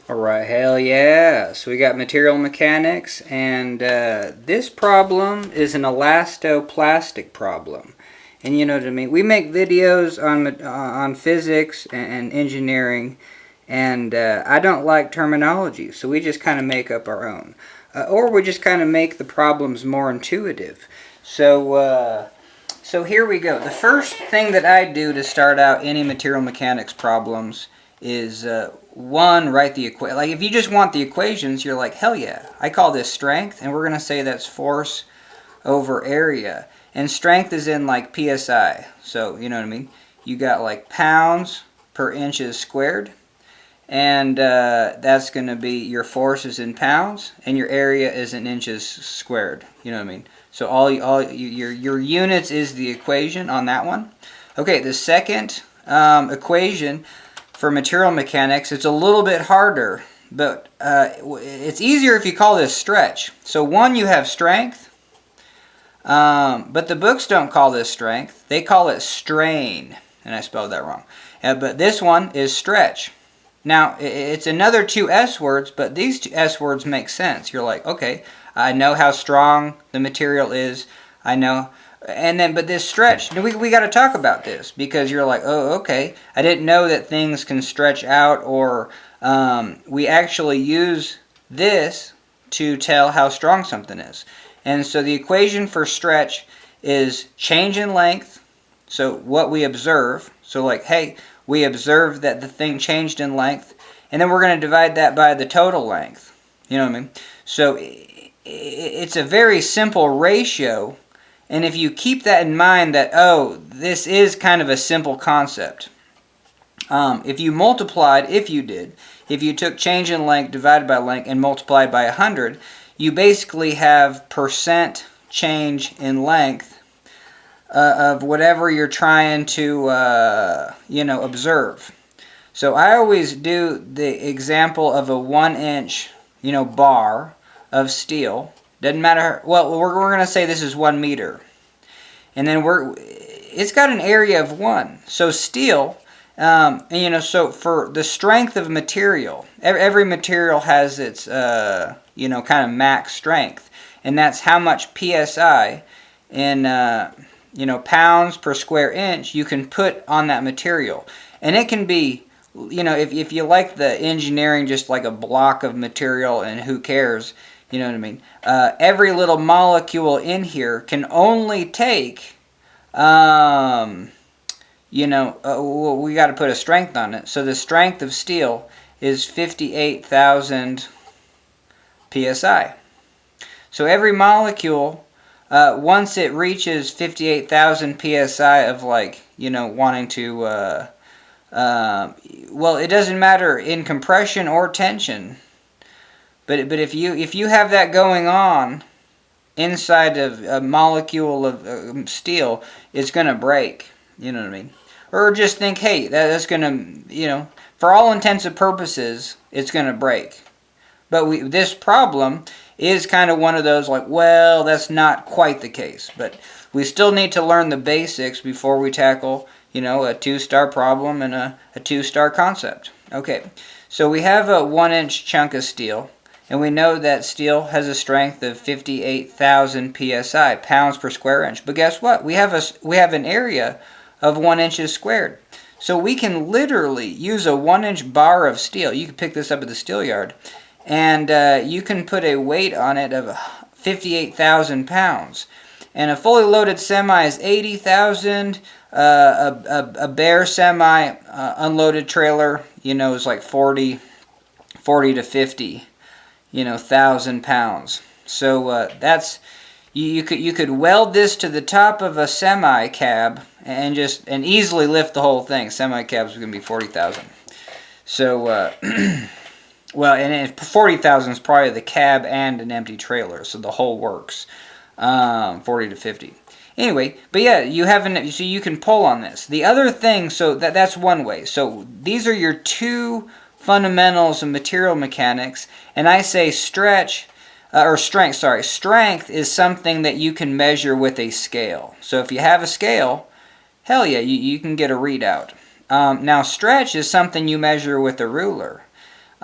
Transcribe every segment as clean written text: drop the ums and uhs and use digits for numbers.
Alright, hell yeah. So we got material mechanics, and this problem is an elastoplastic problem. And you know what I mean? We make videos on physics and engineering, and I don't like terminology, so we just kind of make up our own. Or we just kind of make the problems more intuitive. So here we go. The first thing that I do to start out any material mechanics problems is one, write the equation. Like if you just want the equations, you're like, hell yeah. I call this strength, and we're going to say that's force over area. And strength is in like PSI. So, you know what I mean? You got like pounds per inches squared. And that's going to be your force is in pounds, and your area is in inches squared. You know what I mean? So your units is the equation on that one. Okay, the second equation for material mechanics, it's a little bit harder, but it's easier if you call this stretch. So one, you have strength, but the books don't call this strength. They call it strain, and I spelled that wrong. But this one is stretch. Now, it's another two S words, but these two S words make sense. You're like, okay, I know how strong the material is. I know. And then, but this stretch, we got to talk about this, because you're like, oh, okay, I didn't know that things can stretch out, or we actually use this to tell how strong something is. And so the equation for stretch is change in length, so what we observe. So like, hey, we observe that the thing changed in length, and then we're going to divide that by the total length. You know what I mean? So it's a very simple ratio. And if you keep that in mind that, oh, this is kind of a simple concept. If you multiplied, if you took change in length divided by length and multiplied by 100, you basically have percent change in length of whatever you're trying to, observe. So I always do the example of a 1-inch, bar of steel. Doesn't matter. Well, we're going to say this is 1 meter, and then it's got an area of 1. So steel, so for the strength of material, every material has its kind of max strength, and that's how much psi in pounds per square inch you can put on that material, and it can be. If you like the engineering, just like a block of material, and who cares. You know what I mean? Every little molecule in here can only take, we got to put a strength on it. So the strength of steel is 58,000 psi. So every molecule, once it reaches 58,000 psi of wanting to, it doesn't matter in compression or tension. But if you have that going on inside of a molecule of steel, it's going to break. You know what I mean? Or just think, hey, that's going to, for all intents and purposes, it's going to break. But this problem is kind of one of those like, well, that's not quite the case. But we still need to learn the basics before we tackle, a 2-star problem and a 2-star concept. Okay, so we have a 1-inch chunk of steel. And we know that steel has a strength of 58,000 psi, pounds per square inch. But guess what? We have an area of 1 inches squared. So we can literally use a 1-inch bar of steel. You can pick this up at the steel yard. And you can put a weight on it of 58,000 pounds. And a fully loaded semi is 80,000. A bare semi, unloaded trailer, is like 40 to 50. 1,000 pounds. So that's you could weld this to the top of a semi cab and easily lift the whole thing. Semi cabs are going to be 40,000. So and 40,000 is probably the cab and an empty trailer, so the whole works. 40 to 50. Anyway, but yeah, so you can pull on this. The other thing, so that's one way. So these are your two fundamentals of material mechanics, and I say strength is something that you can measure with a scale. So if you have a scale, hell yeah, you can get a readout. Now stretch is something you measure with a ruler.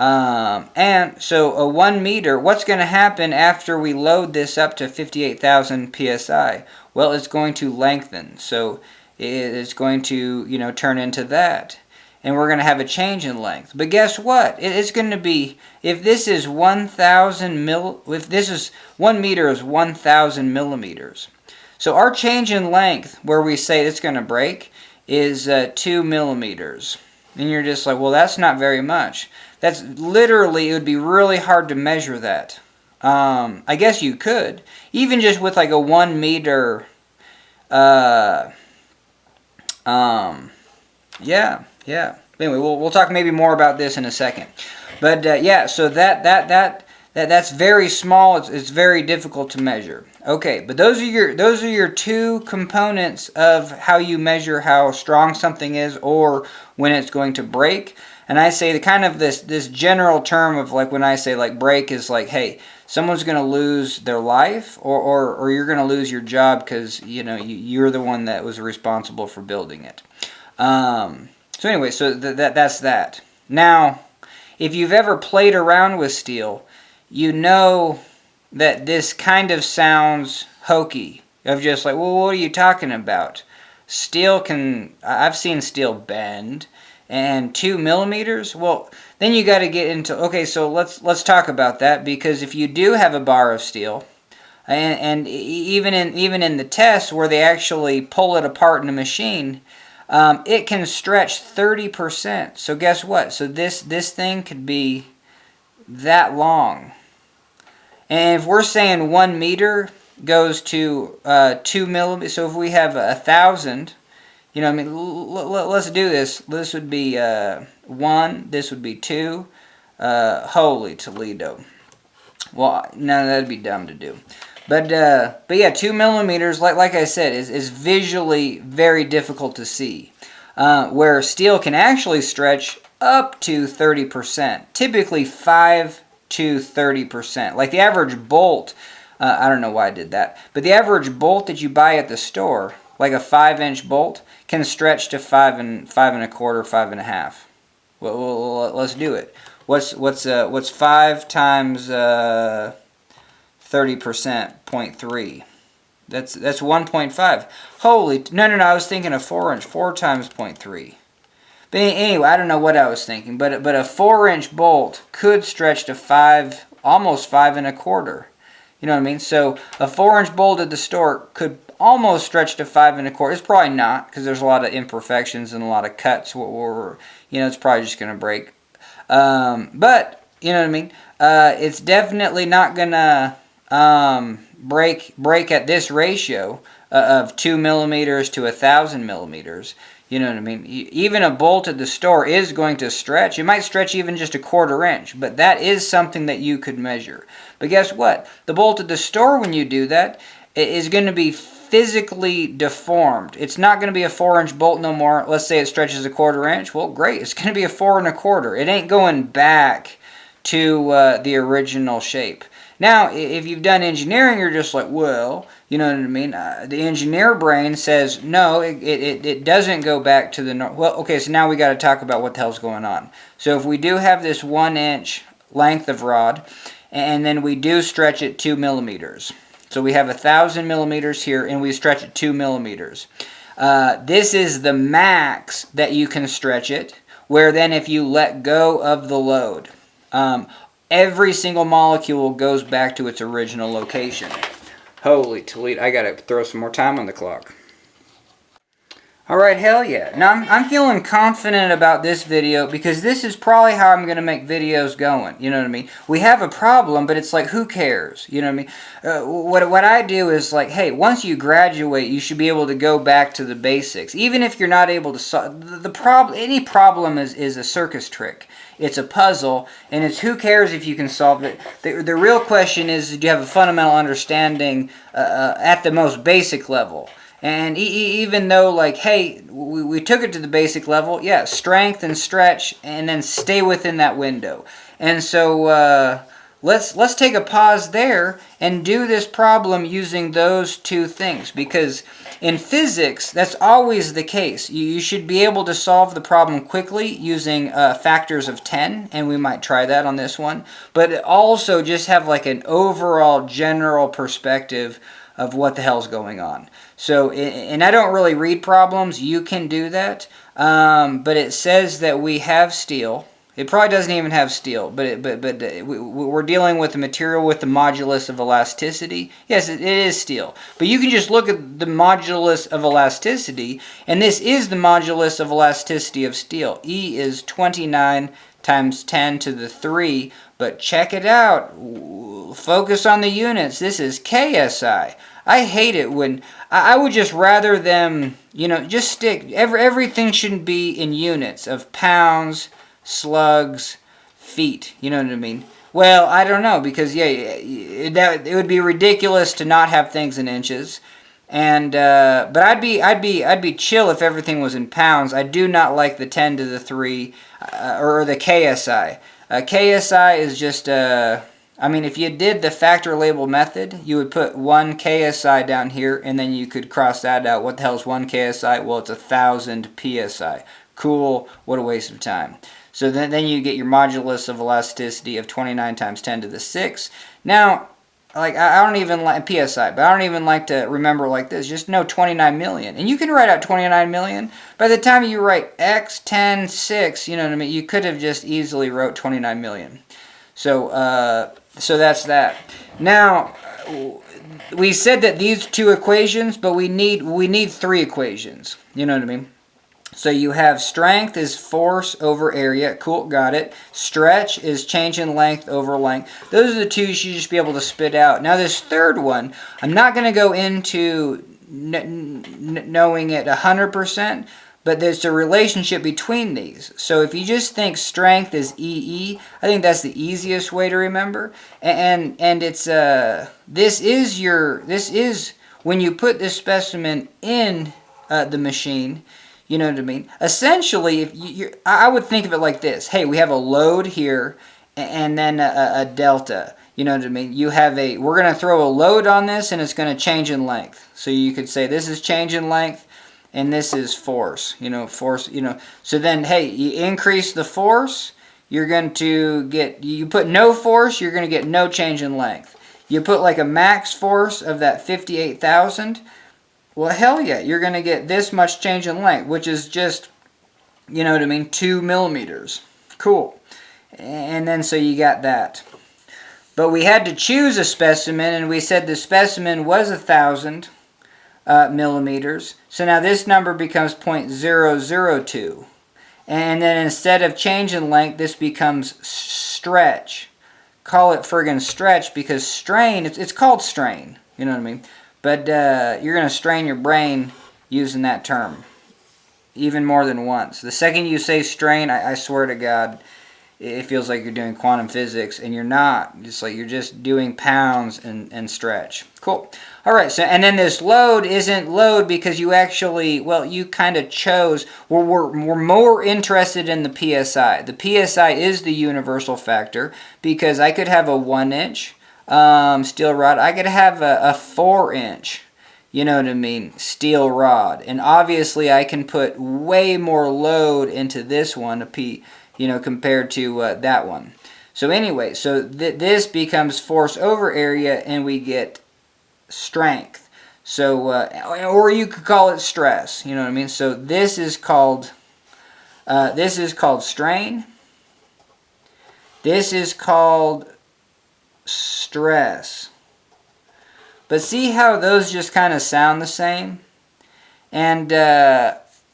And so a 1 meter, what's going to happen after we load this up to 58,000 psi? Well, it's going to lengthen. So it's going to, turn into that. And we're going to have a change in length. But guess what? It's going to be, if this is 1,000 if this is 1 meter is 1,000 millimeters. So our change in length, where we say it's going to break, is 2 millimeters. And you're just like, well, that's not very much. That's literally, it would be really hard to measure that. I guess you could. Even just with like a 1 meter, yeah. Anyway, we'll talk maybe more about this in a second. But yeah, so that's very small. It's very difficult to measure. Okay, but those are your two components of how you measure how strong something is or when it's going to break. And I say the kind of this general term of like when I say like break is like, hey, someone's going to lose their life or you're going to lose your job because you're the one that was responsible for building it. So anyway, so that's that. Now, if you've ever played around with steel, you know that this kind of sounds hokey. Of just like, well, what are you talking about? I've seen steel bend, and 2 millimeters? Well, then you got to get into, okay, so let's talk about that, because if you do have a bar of steel, and even in the test where they actually pull it apart in a machine, it can stretch 30%. So guess what? So this thing could be that long. And if we're saying 1 meter goes to 2 millimeters, so if we have 1,000, let's do this. This would be 1, this would be 2. Holy Toledo. Well, no, that'd be dumb to do. But yeah, 2 millimeters, like I said, is visually very difficult to see. Where steel can actually stretch up to 30%, typically 5 to 30%. Like the average bolt, I don't know why I did that, but the average bolt that you buy at the store, like a 5-inch bolt, can stretch to 5 and a quarter, 5 and a half. Well, let's do it. What's 5 times 30%? 0.3. That's 1.5. Holy, no, I was thinking a 4-inch. 4 times 0.3. But anyway, I don't know what I was thinking, but a 4-inch bolt could stretch to almost 5 and a quarter. You know what I mean? So a 4-inch bolt at the store could almost stretch to 5 and a quarter. It's probably not, because there's a lot of imperfections and a lot of cuts. It's probably just going to break. But you know what I mean? It's definitely not gonna break at this ratio of 2 millimeters to 1,000 millimeters. You know what I mean? Even a bolt at the store is going to stretch. It might stretch even just a 1/4 inch, but that is something that you could measure. But guess what? The bolt at the store, when you do that, is going to be physically deformed. It's not going to be a 4-inch bolt no more. Let's say it stretches a 1/4 inch. Well, great. It's going to be a 4 1/4. It ain't going back to the original shape. Now, if you've done engineering, you're just like, well, you know what I mean? The engineer brain says, no, it doesn't go back to the norm. Well, okay, so now we got to talk about what the hell's going on. So if we do have this 1-inch length of rod, and then we do stretch it 2 millimeters. So we have 1,000 millimeters here, and we stretch it 2 millimeters. This is the max that you can stretch it, where then if you let go of the load, every single molecule goes back to its original location. Holy Toledo, I gotta throw some more time on the clock. Alright, hell yeah. Now, I'm feeling confident about this video because this is probably how I'm going to make videos going. You know what I mean? We have a problem, but it's like, who cares? You know what I mean? What I do is like, hey, once you graduate, you should be able to go back to the basics. Even if you're not able to solve the problem, any problem is a circus trick. It's a puzzle, and it's who cares if you can solve it. The real question is, do you have a fundamental understanding at the most basic level? And even though, like, hey, we took it to the basic level, yeah, strength and stretch, and then stay within that window. And so, let's take a pause there and do this problem using those two things, because in physics that's always the case. You should be able to solve the problem quickly using factors of 10, and we might try that on this one, but also just have like an overall general perspective of what the hell's going on. So, and I don't really read problems. You can do that, but it says that we have steel. It probably doesn't even have steel, but we're dealing with a material with the modulus of elasticity. Yes, it is steel. But you can just look at the modulus of elasticity, and this is the modulus of elasticity of steel. E is 29 times 10 to the 3, but check it out. Focus on the units. This is KSI. I hate it when I would just rather them, just stick. Everything shouldn't be in units of pounds, slugs, feet. You know what I mean? Well, I don't know, because it would be ridiculous to not have things in inches. And but I'd be chill if everything was in pounds. I do not like the 10 to the 3 or the KSI. KSI is just if you did the factor label method, you would put 1 KSI down here, and then you could cross that out. What the hell is 1 KSI? Well, it's 1,000 PSI. Cool. What a waste of time. So then you get your modulus of elasticity of 29 times 10 to the 6. Now, I don't even like PSI, but I don't even like to remember like this. Just know 29 million. And you can write out 29 million. By the time you write x 10, 6, you know what I mean? You could have just easily wrote 29 million. So that's that. Now, we said that these two equations, but we need 3 equations. You know what I mean? So you have strength is force over area. Cool, got it. Stretch is change in length over length. Those are the two you should just be able to spit out. Now this third one, I'm not going to go into knowing it 100%, but there's a relationship between these. So if you just think strength is EE, I think that's the easiest way to remember. And it's this is when you put this specimen in the machine. You know what I mean? Essentially, I would think of it like this. Hey, we have a load here, and then a delta. You know what I mean? We're going to throw a load on this, and it's going to change in length. So you could say this is change in length, and this is force. So then, hey, you increase the force, you're going to get, you put no force, you're going to get no change in length. You put like a max force of that 58,000, well, hell yeah, you're going to get this much change in length, which is just, 2 millimeters. Cool. And then so you got that. But we had to choose a specimen, and we said the specimen was 1,000 millimeters. So now this number becomes 0.002. And then instead of change in length, this becomes stretch. Call it friggin' stretch, because strain, it's called strain. You know what I mean? But you're going to strain your brain using that term, even more than once. The second you say strain, I swear to God, it feels like you're doing quantum physics, and you're not. It's like you're just doing pounds and stretch. Cool. All right, so and then this load isn't load because you actually, you kind of chose, we're more interested in the PSI. The PSI is the universal factor, because I could have a 1-inch steel rod. I could have a 4-inch, you know what I mean, steel rod. And obviously I can put way more load into this one, compared to that one. So anyway, so this becomes force over area, and we get strength. So, or you could call it stress, you know what I mean? So this is called strain. This is called stress. But see how those just kind of sound the same? And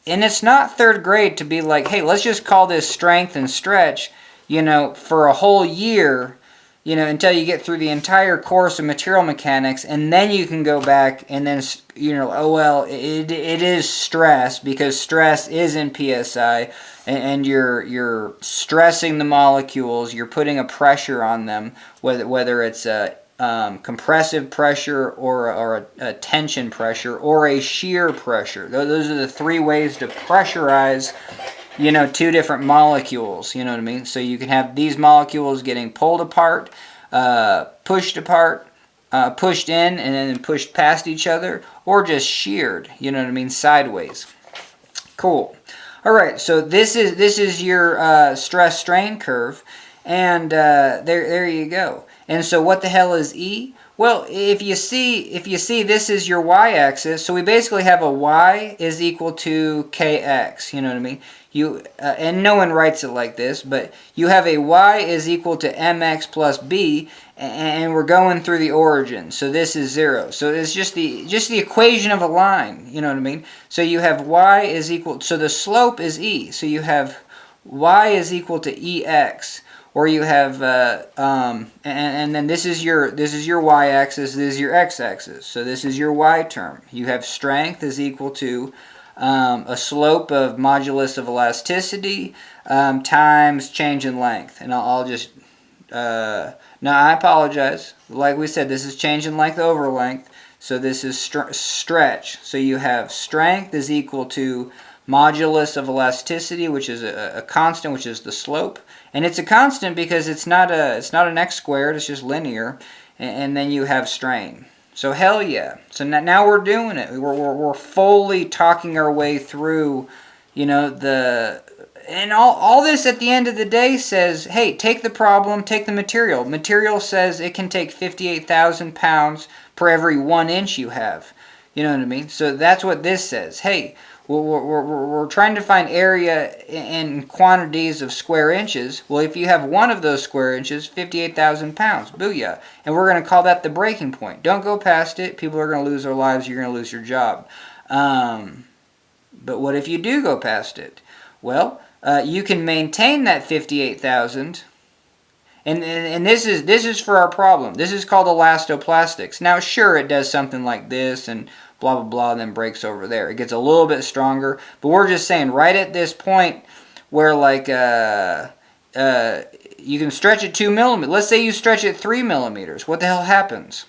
it's not third grade to be like, hey, let's just call this strength and stretch, for a whole year, until you get through the entire course of material mechanics, and then you can go back and then, it is stress, because stress is in PSI, and you're stressing the molecules, you're putting a pressure on them, whether it's a compressive pressure or a tension pressure or a shear pressure. Those are the 3 ways to pressurize, 2 different molecules, you know what I mean? So you can have these molecules getting pulled apart, pushed apart, pushed in, and then pushed past each other, or just sheared, you know what I mean, sideways. Cool. All right, so this is your stress strain curve, and there you go. And so what the hell is E? Well, if you see this is your y-axis, so we basically have a y is equal to kx, you know what I mean? And no one writes it like this, but you have a y is equal to mx plus b, and we're going through the origin. So this is 0. So it's just the equation of a line, you know what I mean? So you have y is equal, so the slope is e. So you have y is equal to ex. Or you have, and then this is your y-axis, this is your x-axis. So this is your y term. You have strength is equal to a slope of modulus of elasticity times change in length. And I'll just, now I apologize. Like we said, this is change in length over length. So this is stretch. So you have strength is equal to modulus of elasticity, which is a constant, which is the slope. And it's a constant because it's not an x squared, it's just linear. And then you have strain. So hell yeah. So now we're doing it. We're fully talking our way through, you know, and all this at the end of the day says, hey, take the problem, take the material. Material says it can take 58,000 pounds per every 1 inch you have. You know what I mean? So that's what this says. Hey, we're trying to find area in quantities of square inches. Well, if you have one of those square inches, 58,000 pounds. Booyah. And we're going to call that the breaking point. Don't go past it. People are going to lose their lives. You're going to lose your job. But what if you do go past it? Well, you can maintain that 58,000. And this is for our problem. This is called elastoplastics. Now, sure, it does something like this and blah, blah, blah, and then breaks over there. It gets a little bit stronger. But we're just saying right at this point where, like, you can stretch it 2 millimeters. Let's say you stretch it 3 millimeters. What the hell happens?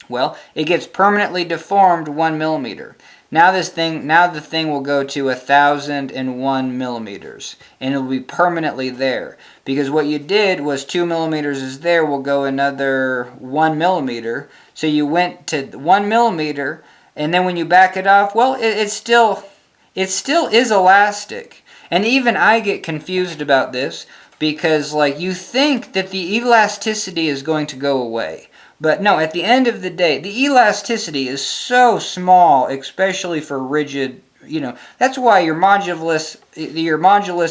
Well, it gets permanently deformed 1 millimeter. Now the thing will go to 1,001 millimeters, and it'll be permanently there. Because what you did was 2 millimeters is there, will go another 1 millimeter. So you went to 1 millimeter, and then when you back it off, well, it still is elastic. And even I get confused about this because, like, you think that the elasticity is going to go away. But no, at the end of the day, the elasticity is so small, especially for rigid, you know, that's why your modulus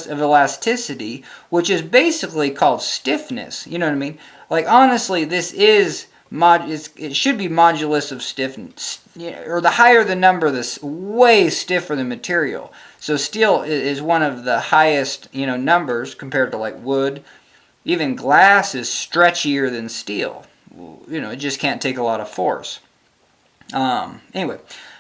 of elasticity, which is basically called stiffness, you know what I mean? Like, honestly, this is, it should be modulus of stiffness, or the higher the number, the way stiffer the material. So steel is one of the highest, you know, numbers compared to, like, wood. Even glass is stretchier than steel. You know, it just can't take a lot of force. Anyway,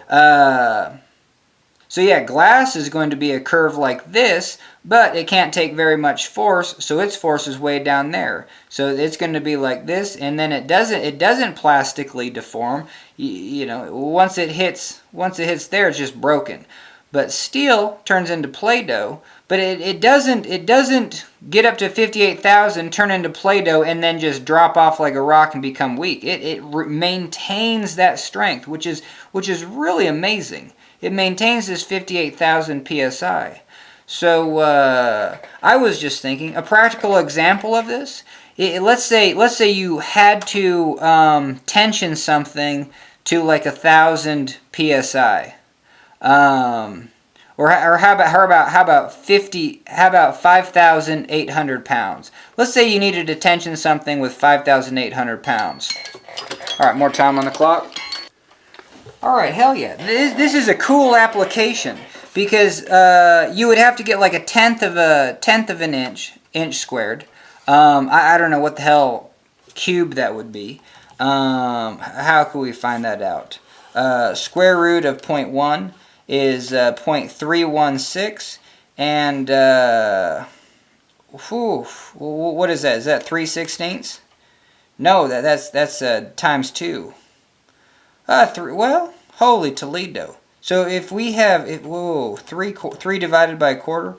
so yeah, glass is going to be a curve like this, but it can't take very much force, so its force is way down there. So it's going to be like this, and then it doesn't plastically deform. You know, once it hits there, it's just broken. But steel turns into Play-Doh, but it doesn't get up to 58,000, turn into Play-Doh, and then just drop off like a rock and become weak. It maintains that strength, which is really amazing. It maintains this 58,000 psi. So I was just thinking, a practical example of this. Let's say you had to tension something to like 1,000 psi. Or how about 5,800 pounds? Let's say you needed to tension something with 5,800 pounds. All right, more time on the clock. All right, hell yeah. This is a cool application because you would have to get like a tenth of an inch squared. I don't know what the hell cube that would be. How could we find that out? Square root of 0.1 is 0.316, and what is that? Is that 3/16? No, that's times 2. Well, holy Toledo. So if we have 3 divided by a quarter,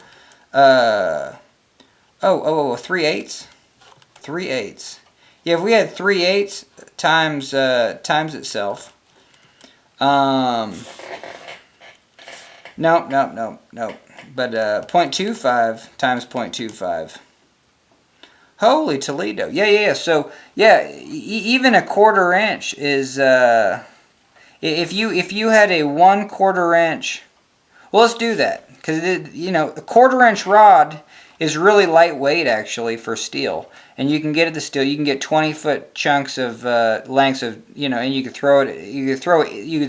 3/8. 3/8. Yeah, if we had 3/8 times times itself. No. But 0.25 times 0.25. Holy Toledo. Yeah. So, yeah, even a 1/4 inch is, if you had a 1/4 inch, well, let's do that. Because, a 1/4 inch rod is really lightweight, actually, for steel. And you can get it to steel. You can get 20-foot chunks of lengths of, and you could throw it. You could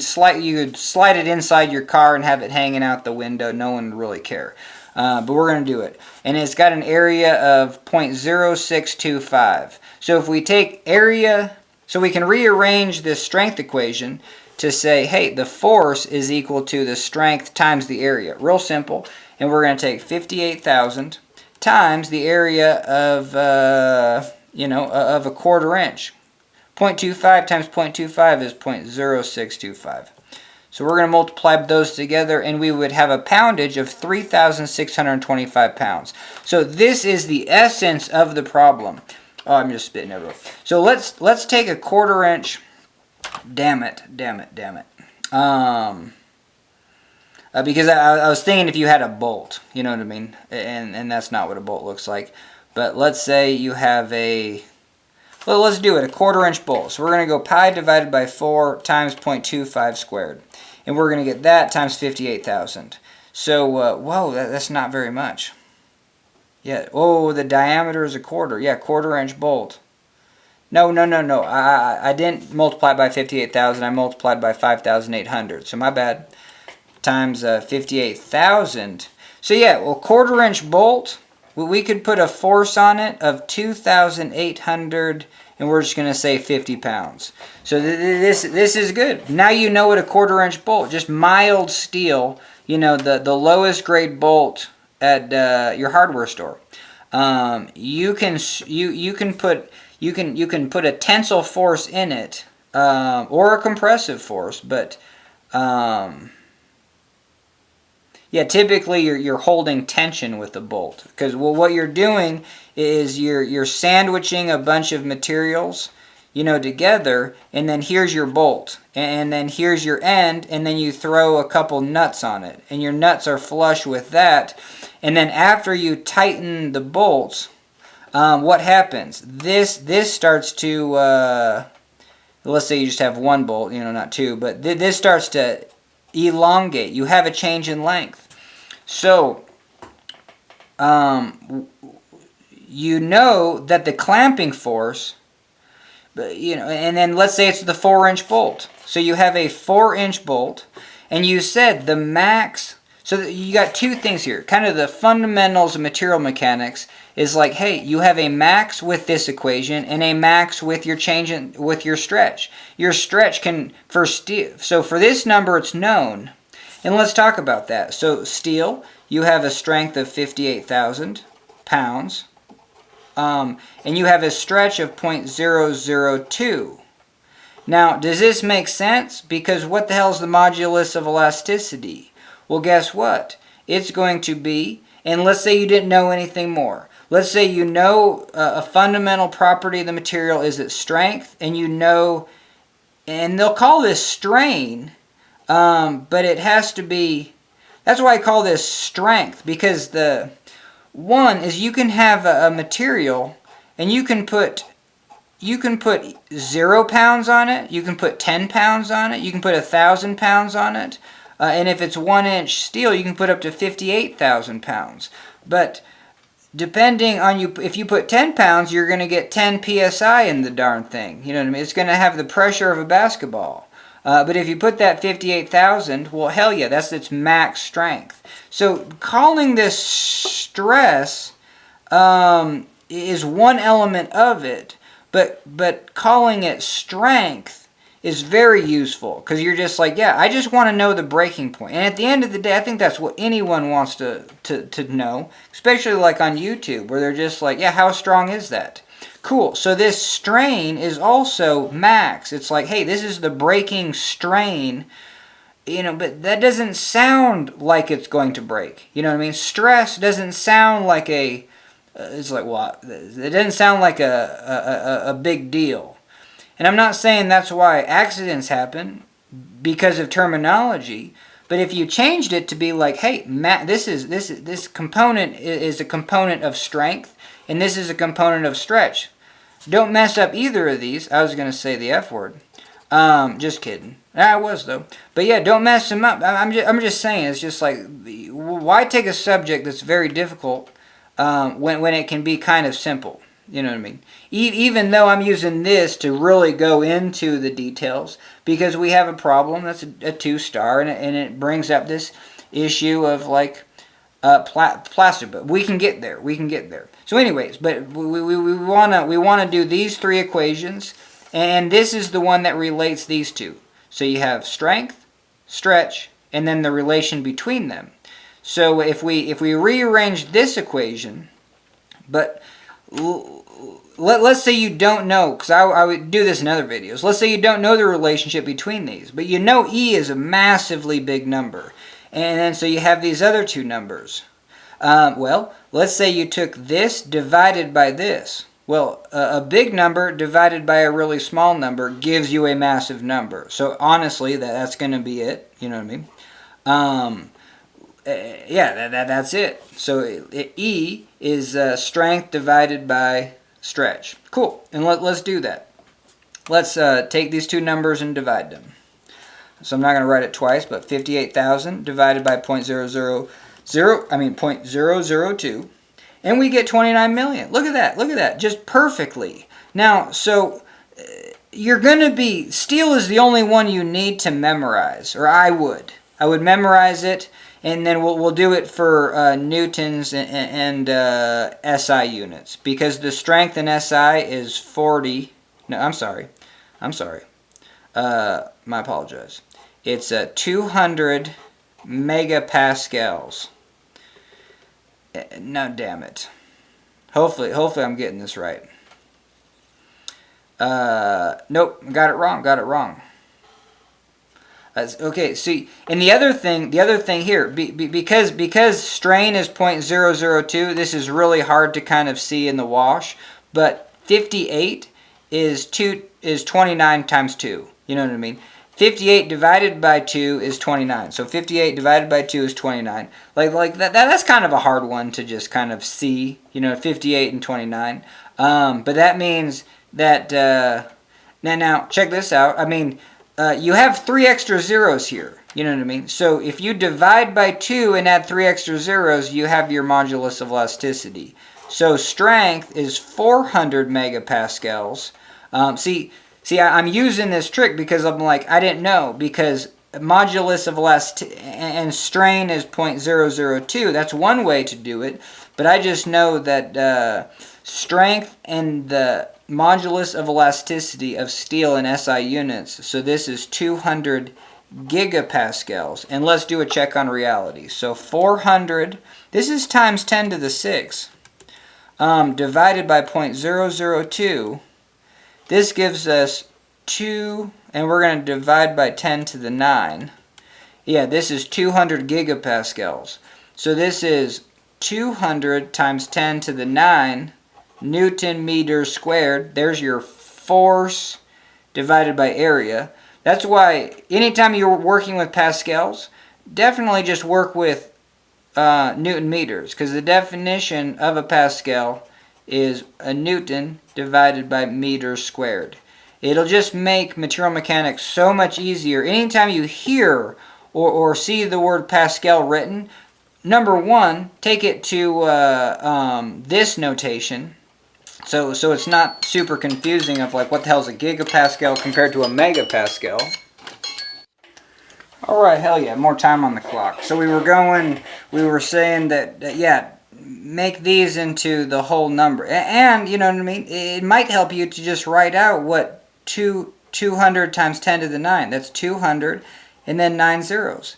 slide it inside your car and have it hanging out the window. No one would really care. But we're going to do it. And it's got an area of 0.0625. So if we take area, so we can rearrange this strength equation to say, hey, the force is equal to the strength times the area. Real simple. And we're going to take 58,000 times the area of, of a 1/4 inch. 0.25 times 0.25 is 0.0625. So we're going to multiply those together, and we would have a poundage of 3,625 pounds. So this is the essence of the problem. Oh, I'm just spitting everywhere. So let's take a 1/4 inch. Damn it. Because I was thinking if you had a bolt, you know what I mean? And that's not what a bolt looks like. But let's say you have well, let's do it, a 1/4 inch bolt. So we're going to go pi divided by 4 times 0.25 squared. And we're going to get that times 58,000. So, whoa, that's not very much. Yeah, oh, the diameter is a 1/4. Yeah, 1/4 inch bolt. No. I didn't multiply by 58,000. I multiplied by 5,800. So my bad. Times 58,000. So yeah, well, 1/4 inch bolt, we could put a force on it of 2,800, and we're just going to say 50 pounds. So this is good. Now you know what a 1/4 inch bolt, just mild steel, the lowest grade bolt at your hardware store. You can put a tensile force in it, or a compressive force, but yeah, typically you're holding tension with the bolt, because what you're doing is you're sandwiching a bunch of materials, together, and then here's your bolt, and then here's your end, and then you throw a couple nuts on it, and your nuts are flush with that, and then after you tighten the bolts, what happens? This starts to, let's say you just have one bolt, not two, but this starts to elongate. You have a change in length. So, you know that the clamping force, and then let's say it's the 4-inch bolt. So you have a 4-inch bolt, and you said the max. So you got two things here. Kind of the fundamentals of material mechanics is like, hey, you have a max with this equation and a max with your with your stretch. Your stretch can, for steel, so for this number it's known. And let's talk about that. So steel, you have a strength of 58,000 pounds. And you have a stretch of 0.002. Now, does this make sense? Because what the hell is the modulus of elasticity? Well, guess what? It's going to be, and let's say you didn't know anything more. Let's say you know a fundamental property of the material is its strength, and and they'll call this strain, but it has to be, that's why I call this strength, because the one is you can have a material, and you can put 0 pounds on it, you can put 10 pounds on it, you can put 1,000 pounds on it, and if it's 1-inch steel, you can put up to 58,000 pounds. But depending on if you put 10 pounds, you're going to get 10 psi in the darn thing. You know what I mean? It's going to have the pressure of a basketball. But if you put that 58,000, well, hell yeah, that's its max strength. So calling this stress is one element of it, but calling it strength is very useful, because you're just like, yeah, I just want to know the breaking point. And at the end of the day, I think that's what anyone wants to know, especially like on YouTube, where they're just like, yeah, how strong is that? Cool. So this strain is also max. It's like, hey, this is the breaking strain, but that doesn't sound like it's going to break. You know what I mean? Stress doesn't sound like a It's like, well, it doesn't sound like a big deal. And I'm not saying that's why accidents happen because of terminology, but if you changed it to be like, hey, this component is a component of strength, and this is a component of stretch. Don't mess up either of these. I was going to say the F word. Just kidding. I was though. But yeah, don't mess them up. I'm just saying. It's just like, why take a subject that's very difficult when it can be kind of simple? You know what I mean? Even though I'm using this to really go into the details, because we have a problem that's a 2-star, and it brings up this issue of like plastic. But we can get there. We can get there. So, anyways, but we wanna do these 3 equations, and this is the one that relates these two. So you have strength, stretch, and then the relation between them. So if we rearrange this equation, but let's say you don't know, because I would do this in other videos. Let's say you don't know the relationship between these, but you know E is a massively big number. And then so you have these other 2 numbers. Well, let's say you took this divided by this. Well, a big number divided by a really small number gives you a massive number. So honestly, that's going to be it. You know what I mean? Yeah, that's it. So E is strength divided by stretch. Cool. And let's do that. Let's take these 2 numbers and divide them. So I'm not going to write it twice, but 58,000 divided by 0.002. And we get 29 million. Look at that. Look at that. Just perfectly. Now, so you're going to be, steel is the only one you need to memorize, or I would. I would memorize it, and then we'll do it for newtons and SI units, because the strength in SI is 40. No, I'm sorry. My apologize. It's 200 megapascals. No, damn it. Hopefully I'm getting this right. Nope, got it wrong. Okay, see, and the other thing here, because strain is 0.002, this is really hard to kind of see in the wash, but 58 is 29 times 2. You know what I mean? 58 divided by 2 is 29. So 58 divided by 2 is 29. Like that's kind of a hard one to just kind of see, 58 and 29. But that means that, now check this out. I mean, you have 3 extra zeros here. You know what I mean? So if you divide by 2 and add 3 extra zeros, you have your modulus of elasticity. So strength is 400 megapascals. See, I'm using this trick because I'm like, I didn't know, because modulus of elasticity and strain is 0.002. That's one way to do it, but I just know that strength and the modulus of elasticity of steel in SI units, so this is 200 gigapascals. And let's do a check on reality. So 400, this is times 10 to the 6, divided by 0.002. This gives us 2, and we're going to divide by 10 to the 9. Yeah, this is 200 gigapascals. So this is 200 times 10 to the 9 Newton meters squared. There's your force divided by area. That's why anytime you're working with pascals, definitely just work with Newton meters, because the definition of a pascal is a Newton divided by meters squared. It'll just make material mechanics so much easier. Anytime you hear or see the word Pascal written, number one, take it to this notation. So it's not super confusing of like, what the hell is a gigapascal compared to a megapascal. Alright, hell yeah, more time on the clock. So we were saying that yeah, make these into the whole number. And, you know what I mean, it might help you to just write out what 200 times 10 to the 9. That's 200 and then 9 zeros.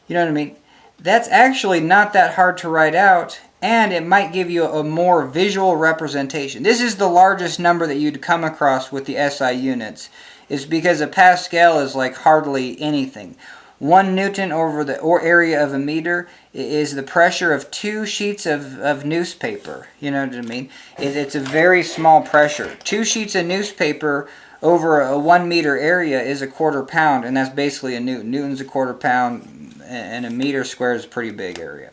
You know what I mean? That's actually not that hard to write out, and it might give you a more visual representation. This is the largest number that you'd come across with the SI units, is because a Pascal is like hardly anything. 1 Newton over the area of a meter is the pressure of 2 sheets of newspaper. You know what I mean? It's a very small pressure. 2 sheets of newspaper over a 1 meter area is a quarter pound, and that's basically a Newton. Newton's a quarter pound, and a meter squared is a pretty big area.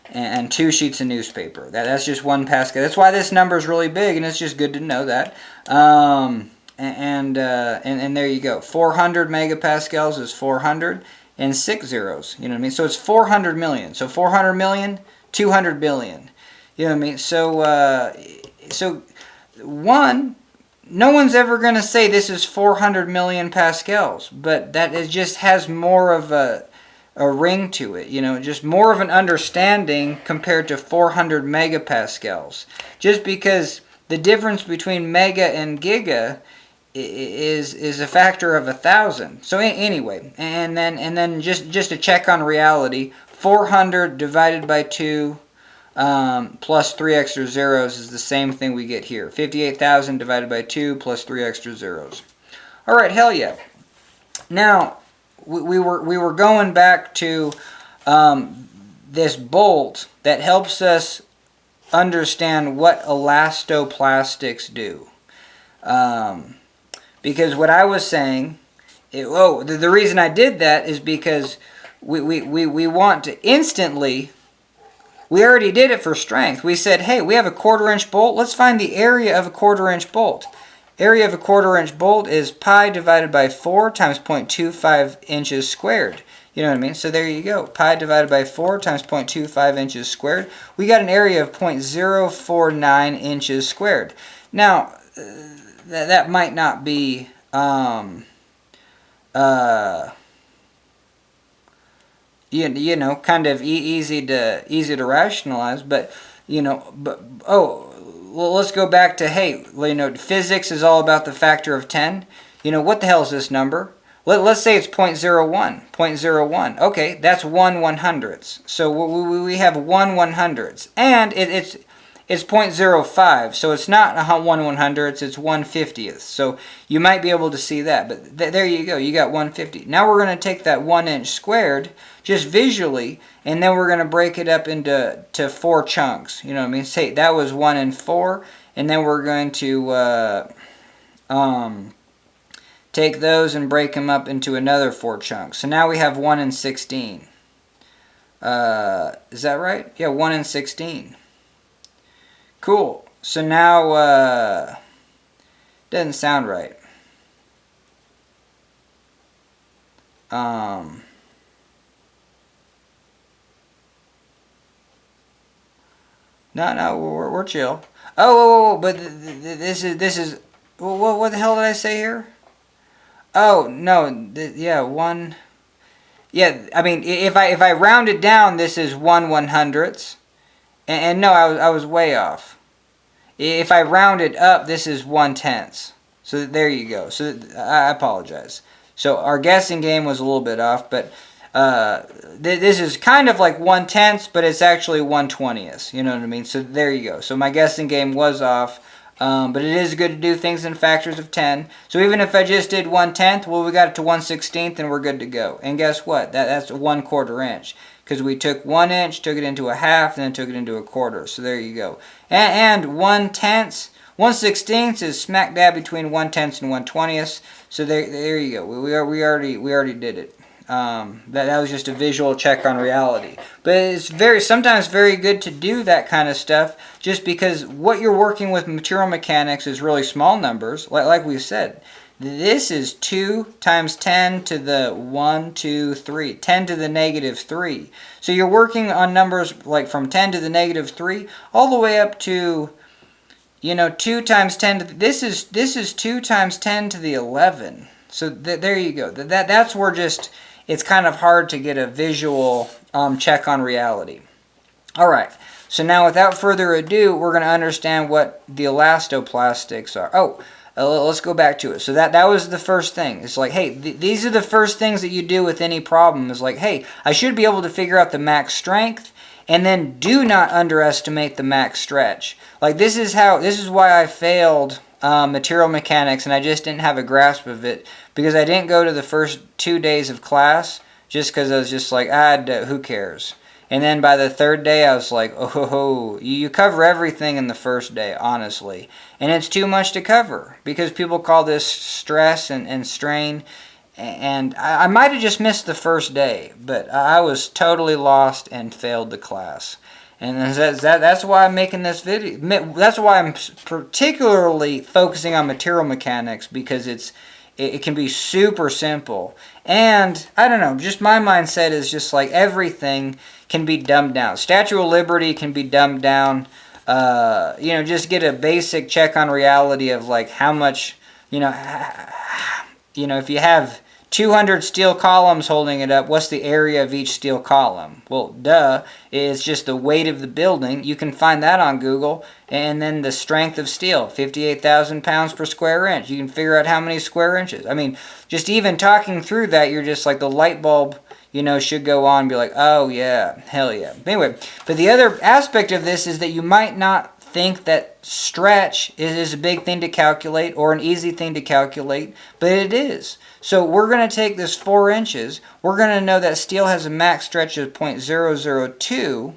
And 2 sheets of newspaper. That's just 1 Pascal. That's why this number is really big, and it's just good to know that. And there you go. 400 megapascals is 400 and 6 zeros. You know what I mean? So it's 400 million. So 400 million, 200 billion. You know what I mean? So no one's ever going to say this is 400 million pascals, but that it just has more of a ring to it, you know, just more of an understanding compared to 400 megapascals. Just because the difference between mega and giga is a factor of 1,000. So anyway, and then just to check on reality, 400 divided by 2 plus 3 extra zeros is the same thing we get here. 58,000 divided by 2 plus 3 extra zeros. All right, hell yeah. Now, we were going back to this bolt that helps us understand what elastoplastics do. Because what I was saying, the reason I did that is because we want to instantly, we already did it for strength. We said, hey, we have a 1/4 inch bolt. Let's find the area of a 1/4 inch bolt. Area of a 1/4 inch bolt is pi divided by 4 times 0.25 inches squared. You know what I mean? So there you go. Pi divided by 4 times 0.25 inches squared. We got an area of 0.049 inches squared. Now, that might not be you know, kind of easy to rationalize, but well, let's go back to, hey, you know, physics is all about the factor of 10. You know, what the hell is this number? Let's say it's 0.01. 0.01. Okay, that's 1/100ths. So we have 1/100ths, and it's 0.05. So it's not 1/100ths. It's 1/50th. So you might be able to see that. But there you go. You got 150. Now we're going to take that 1 inch squared just visually, and then we're going to break it up into 4 chunks. You know what I mean? Say that was 1 and 4, and then we're going to take those and break them up into another 4 chunks. So now we have 1 and 16. Is that right? Yeah, 1 and 16. Cool. So now, doesn't sound right. No, we're chill. Oh, but this is. What the hell did I say here? Oh no, yeah, 1. Yeah, I mean, if I round it down, this is 1/100ths, and no, I was way off. If I round it up, this is 1/10ths. So there you go. So I apologize. So our guessing game was a little bit off, but this is kind of like 1/10ths, but it's actually 1/20ths. You know what I mean? So there you go. So my guessing game was off, but it is good to do things in factors of 10. So even if I just did 1/10th, well, we got it to 1/16th, and we're good to go. And guess what? That's 1/4 inch. Because we took 1 inch, took it into a half, and then took it into a quarter. So there you go. And 1/10ths, 1/16ths is smack dab between 1/10ths and 1/20ths. So there you go. We already did it. That was just a visual check on reality. But it's sometimes very good to do that kind of stuff, just because what you're working with material mechanics is really small numbers, like we said. This is 2 times 10 to the 1, 2, 3. 10 to the negative 3. So you're working on numbers like from 10 to the negative 3 all the way up to, 2 times 10 to this is 2 times 10 to the 11. So there you go. That's where just it's kind of hard to get a visual check on reality. All right. So now without further ado, we're going to understand what the elastoplastics are. Let's go back to it. So that was the first thing. It's like, hey, these are the first things that you do with any problem. It's like, hey, I should be able to figure out the max strength, and then do not underestimate the max stretch. Like this is why I failed material mechanics, and I just didn't have a grasp of it because I didn't go to the first 2 days of class just because I was just like, who cares? And then by the third day, I was like, oh, you cover everything in the first day, honestly. And it's too much to cover because people call this stress and strain. And I might have just missed the first day, but I was totally lost and failed the class. And that's why I'm making this video. That's why I'm particularly focusing on material mechanics, because it can be super simple. And I don't know, just my mindset is just like everything can be dumbed down. Statue of Liberty can be dumbed down. Just get a basic check on reality of like how much, if you have 200 steel columns holding it up, what's the area of each steel column? Well, duh, it's just the weight of the building. You can find that on Google. And then the strength of steel, 58,000 pounds per square inch. You can figure out how many square inches. I mean, just even talking through that, you're just like the light bulb, should go on and be like, oh yeah, hell yeah. Anyway, but the other aspect of this is that you might not think that stretch is a big thing to calculate or an easy thing to calculate, but it is. So we're going to take this 4 inches. We're going to know that steel has a max stretch of 0.002.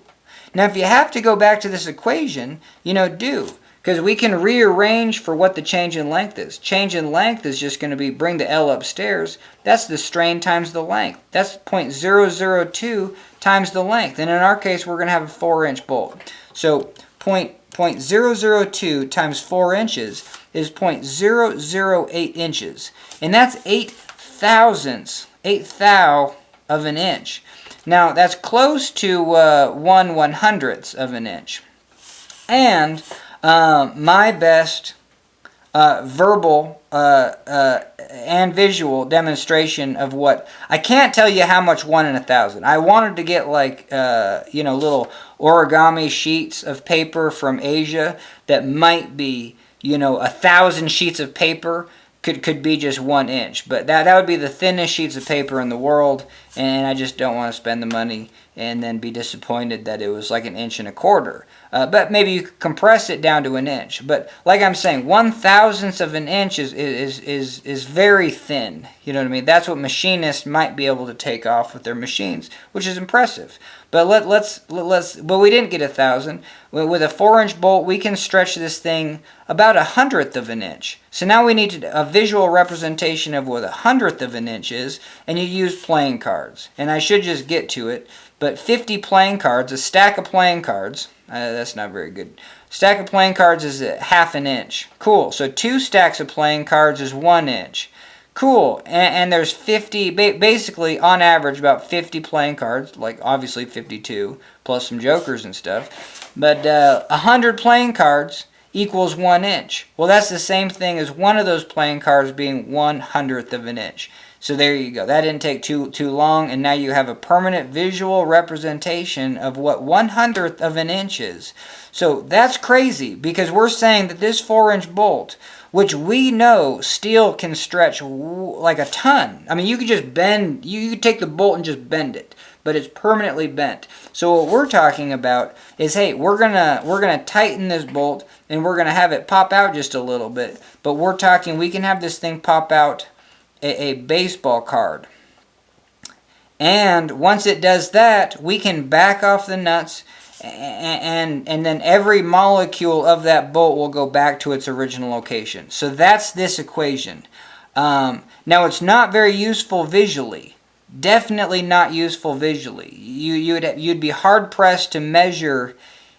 Now, if you have to go back to this equation, do. Because we can rearrange for what the change in length is. Change in length is just going to be bring the L upstairs. That's the strain times the length. That's 0.002 times the length. And in our case, we're going to have a 4-inch bolt. So 0.002 times 4 inches is 0.008 inches. And that's 8 thou of an inch. Now, that's close to 1/100th of an inch. And my best verbal and visual demonstration of what... I can't tell you how much 1 in 1,000. I wanted to get like, little origami sheets of paper from Asia that might be, 1,000 sheets of paper. Could be just 1 inch, but that would be the thinnest sheets of paper in the world, and I just don't want to spend the money and then be disappointed that it was like 1 1/4 inches. But maybe you could compress it down to 1 inch. But like I'm saying, 1/1000th of an inch is very thin. You know what I mean? That's what machinists might be able to take off with their machines, which is impressive. But but we didn't get 1,000. With a 4-inch bolt, we can stretch this thing about 100th of an inch. So now we need a visual representation of what 100th of an inch is, and you use playing cards. And I should just get to it, but 50 playing cards, a stack of playing cards, that's not very good. Stack of playing cards is 1/2 inch. Cool. So 2 stacks of playing cards is 1 inch. Cool. And there's 50, basically on average about 50 playing cards, like obviously 52, plus some jokers and stuff. But 100 playing cards equals 1 inch. Well, that's the same thing as one of those playing cards being 1/100th of an inch. So there you go. That didn't take too long, and now you have a permanent visual representation of what 1/100th of an inch is. So that's crazy, because we're saying that this 4-inch bolt, which we know steel can stretch like a ton. I mean, you could just bend, you could take the bolt and just bend it, but it's permanently bent. So what we're talking about is, hey, we're gonna tighten this bolt and we're gonna have it pop out just a little bit. But we're talking, we can have this thing pop out a baseball card. And once it does that, we can back off the nuts, and then every molecule of that bolt will go back to its original location. So that's this equation. Now, it's not very useful visually. Definitely not useful visually. You'd be hard-pressed to measure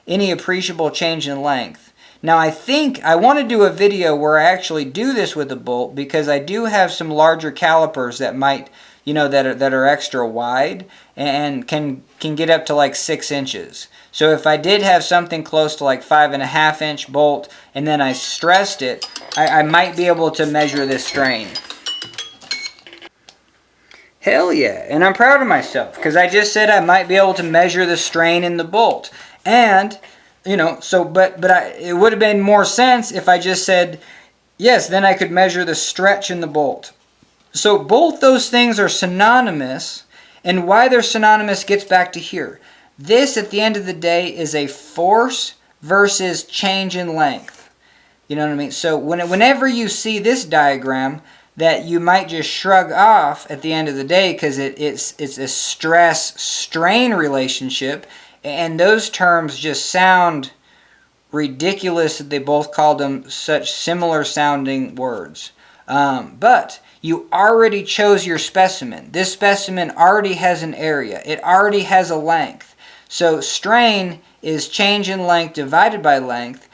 any appreciable change in length. Now, I think I want to do a video where I actually do this with a bolt, because I do have some larger calipers that might, that are extra wide and can get up to like 6 inches. So if I did have something close to like 5.5 inch bolt and then I stressed it, I might be able to measure this strain. Hell yeah, and I'm proud of myself, because I just said I might be able to measure the strain in the bolt. And it would have been more sense if I just said, yes, then I could measure the stretch in the bolt. So both those things are synonymous, and why they're synonymous gets back to here. This, at the end of the day, is a force versus change in length. You know what I mean? So whenever you see this diagram, that you might just shrug off at the end of the day because it's a stress-strain relationship, and those terms just sound ridiculous that they both called them such similar sounding words. But you already chose your specimen. This specimen already has an area. It already has a length. So strain is change in length divided by length.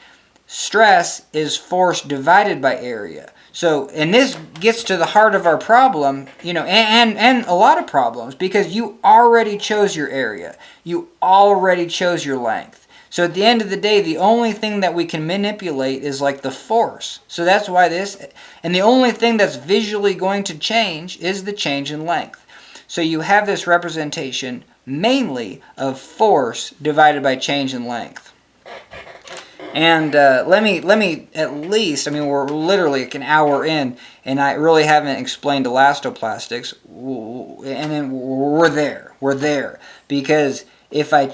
Stress is force divided by area. So, and this gets to the heart of our problem, and a lot of problems, because you already chose your area. You already chose your length. So at the end of the day, the only thing that we can manipulate is like the force. So that's why and the only thing that's visually going to change is the change in length. So you have this representation mainly of force divided by change in length. And let me at least, we're literally like an hour in, and I really haven't explained elastoplastics, and then we're there. Because if I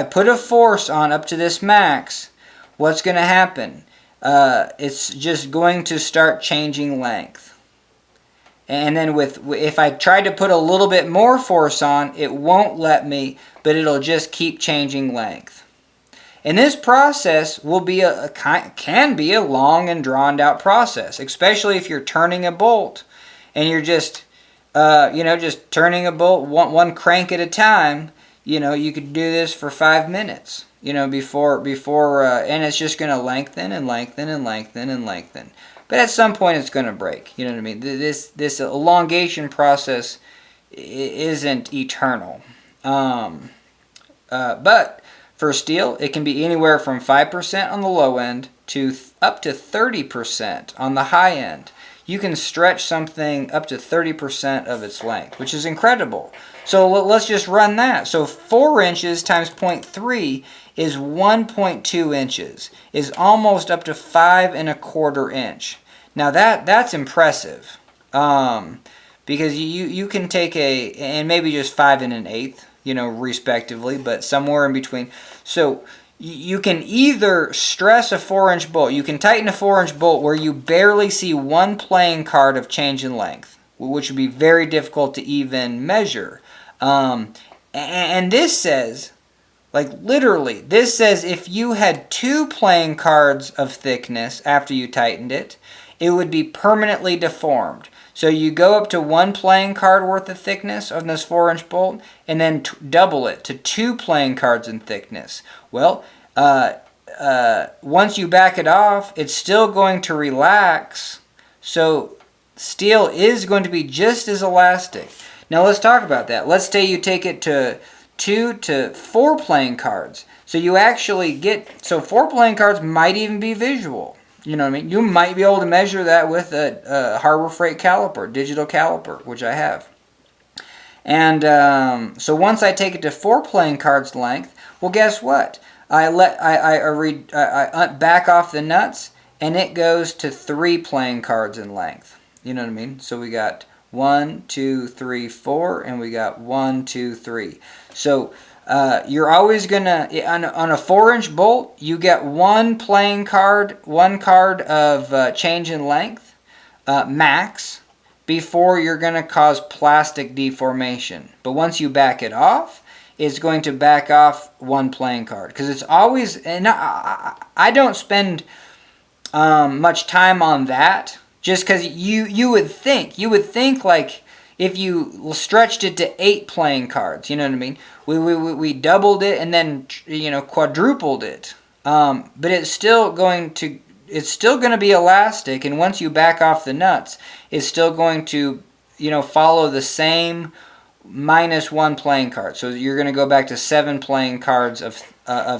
put a force on up to this max, what's going to happen? It's just going to start changing length. And then if I try to put a little bit more force on, it won't let me, but it'll just keep changing length. And this process can be a long and drawn out process, especially if you're turning a bolt and you're just turning a bolt one crank at a time. You could do this for 5 minutes, before and it's just going to lengthen and lengthen and lengthen and lengthen. But at some point it's going to break. You know what I mean? This elongation process isn't eternal. But for steel, it can be anywhere from 5% on the low end to up to 30% on the high end. You can stretch something up to 30% of its length, which is incredible. So let's just run that. So 4 inches times 0.3 is 1.2 inches, is almost up to 5 1/4 inch. Now that's impressive, because you can take and maybe just 5 1/8, respectively, but somewhere in between. So you can either stress a 4-inch bolt, you can tighten a 4-inch bolt where you barely see one playing card of change in length, which would be very difficult to even measure. And this says, literally, this says if you had 2 playing cards of thickness after you tightened it, it would be permanently deformed. So you go up to 1 playing card worth of thickness on this 4-inch bolt, and then double it to 2 playing cards in thickness. Well, once you back it off, it's still going to relax. So steel is going to be just as elastic. Now let's talk about that. Let's say you take it to 2 to 4 playing cards. So you actually 4 playing cards might even be visual. You know what I mean? You might be able to measure that with a Harbor Freight caliper, digital caliper, which I have. And so once I take it to 4 playing cards length, well, guess what? I back off the nuts, and it goes to 3 playing cards in length. You know what I mean? So we got 1, 2, 3, 4, and we got 1, 2, 3. So you're always gonna on a 4-inch bolt, you get 1 playing card, 1 card of change in length max before you're gonna cause plastic deformation. But once you back it off, it's going to back off 1 playing card, because it's always, and I don't spend much time on that, just because you would think like if you stretched it to 8 playing cards, you know what I mean? We doubled it and then quadrupled it, but it's still going to be elastic, and once you back off the nuts, it's still going to follow the same -1 playing card. So you're going to go back to 7 playing cards of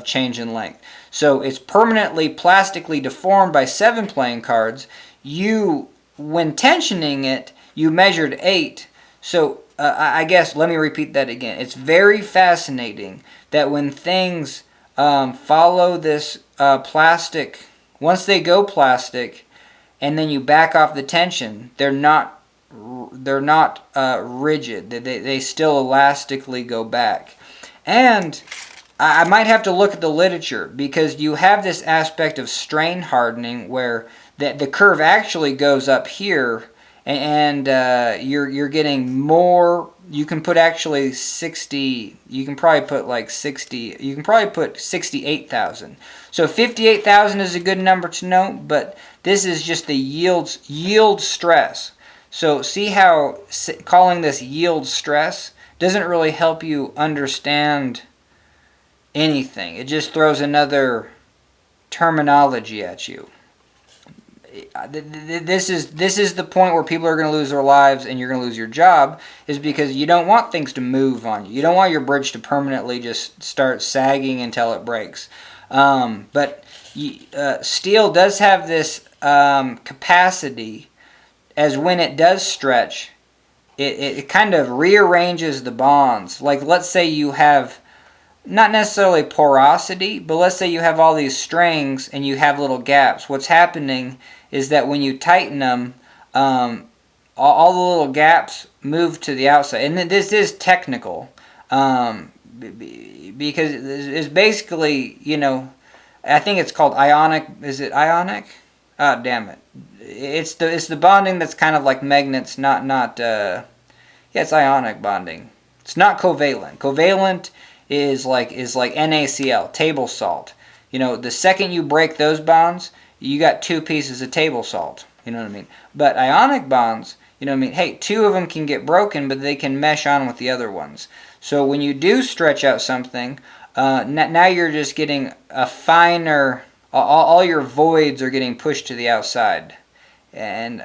change in length. So it's permanently plastically deformed by 7 playing cards. When tensioning it, you measured 8. So I guess let me repeat that again. It's very fascinating that when things follow this plastic, once they go plastic, and then you back off the tension, they're not rigid. They still elastically go back. And I might have to look at the literature, because you have this aspect of strain hardening where that the curve actually goes up here, and you're getting more. You can put actually 60. You can probably put like 60. You can probably put 68,000. So 58,000 is a good number to know, but this is just the yield stress. So see how calling this yield stress doesn't really help you understand anything. It just throws another terminology at you. This is the point where people are going to lose their lives and you're going to lose your job, is because you don't want things to move on you. You don't want your bridge to permanently just start sagging until it breaks. But steel does have this capacity, as when it does stretch, it kind of rearranges the bonds. Like, let's say you have not necessarily porosity, but let's say you have all these strings and you have little gaps. What's happening is that when you tighten them, all the little gaps move to the outside. And this is technical, because it's basically, I think it's called ionic. Is it ionic? Oh, damn it. It's the bonding that's kind of like magnets, yeah, it's ionic bonding. It's not covalent. Covalent is like NaCl, table salt. The second you break those bonds, you got two pieces of table salt. You know what I mean? But ionic bonds, hey, two of them can get broken, but they can mesh on with the other ones. So when you do stretch out something, now you're just getting a finer, all your voids are getting pushed to the outside. And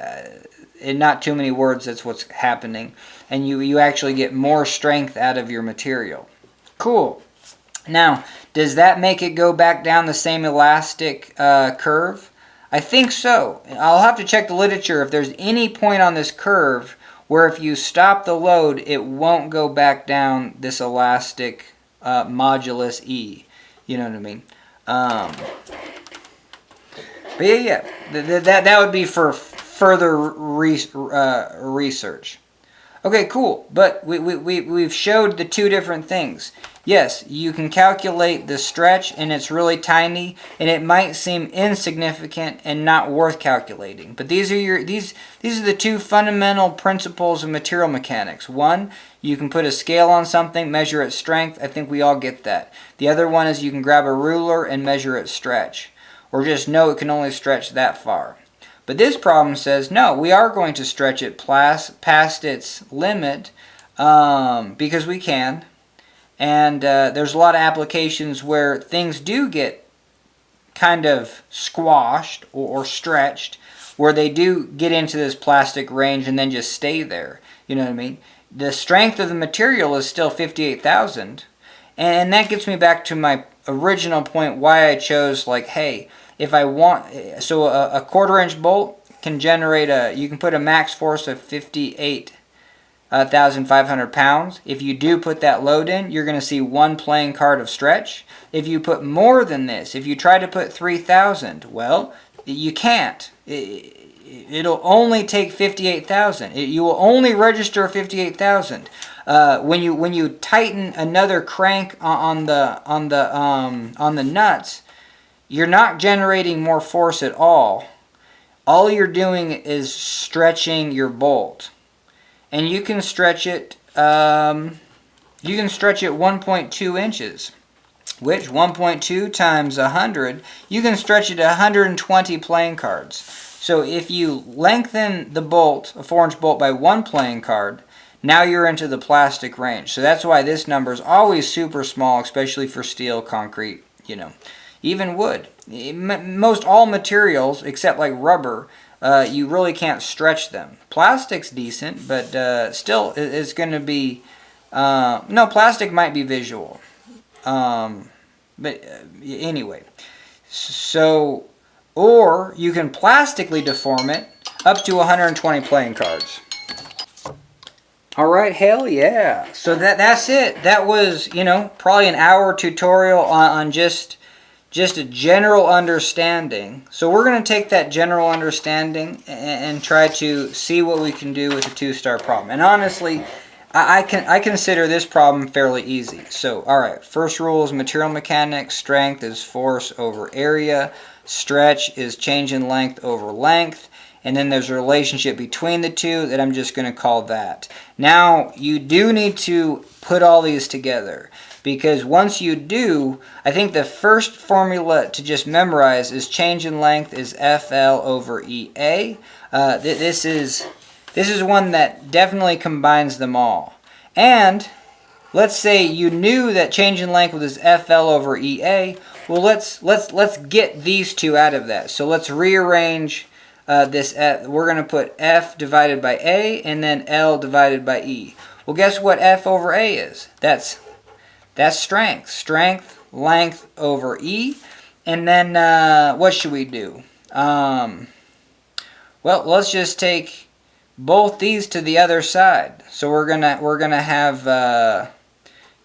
in not too many words, that's what's happening. And you actually get more strength out of your material. Cool. Now, does that make it go back down the same elastic curve? I think so. I'll have to check the literature if there's any point on this curve where if you stop the load, it won't go back down this elastic modulus E. You know what I mean? But yeah. That would be for further research. Okay, cool. But we've showed the two different things. Yes, you can calculate the stretch, and it's really tiny, and it might seem insignificant and not worth calculating. But these are the two fundamental principles of material mechanics. One, you can put a scale on something, measure its strength. I think we all get that. The other one is you can grab a ruler and measure its stretch, or just know it can only stretch that far. But this problem says, no, we are going to stretch it past its limit, because we can. And there's a lot of applications where things do get kind of squashed or stretched, where they do get into this plastic range and then just stay there. You know what I mean? The strength of the material is still 58,000. And that gets me back to my original point, why I chose, like, hey, if I want, so a 1/4-inch bolt can generate you can put a max force of 58,500 pounds. If you do put that load in, you're going to see one playing card of stretch. If you put more than this, if you try to put 3,000, well, you can't. It'll only take 58,000. You will only register 58,000. When you tighten another crank on the nuts, you're not generating more force at all. All you're doing is stretching your bolt, and you can stretch it. You can stretch it 1.2 inches, which 1.2 times 100, you can stretch it 120 playing cards. So if you lengthen the bolt, a 4-inch bolt, by one playing card, now you're into the plastic range. So that's why this number is always super small, especially for steel, concrete, even wood. Most all materials, except like rubber, you really can't stretch them. Plastic's decent, but still it's going to be... no, plastic might be visual. But anyway. So, or you can plastically deform it up to 120 playing cards. Alright, hell yeah. So that's it. That was, probably an hour tutorial on just a general understanding. So we're going to take that general understanding and try to see what we can do with a 2-star problem. And honestly, I consider this problem fairly easy. So, alright, first rule is material mechanics. Strength is force over area. Stretch is change in length over length. And then there's a relationship between the two that I'm just going to call that. Now, you do need to put all these together, because once you do, I think the first formula to just memorize is change in length is FL over EA. This is one that definitely combines them all. And let's say you knew that change in length was FL over EA. Well, let's get these two out of that. So let's rearrange this F. We're going to put F divided by A and then L divided by E. Well, guess what F over A is? That's strength. Strength, length over E. And then what should we do? Well, let's just take both these to the other side. So we're gonna have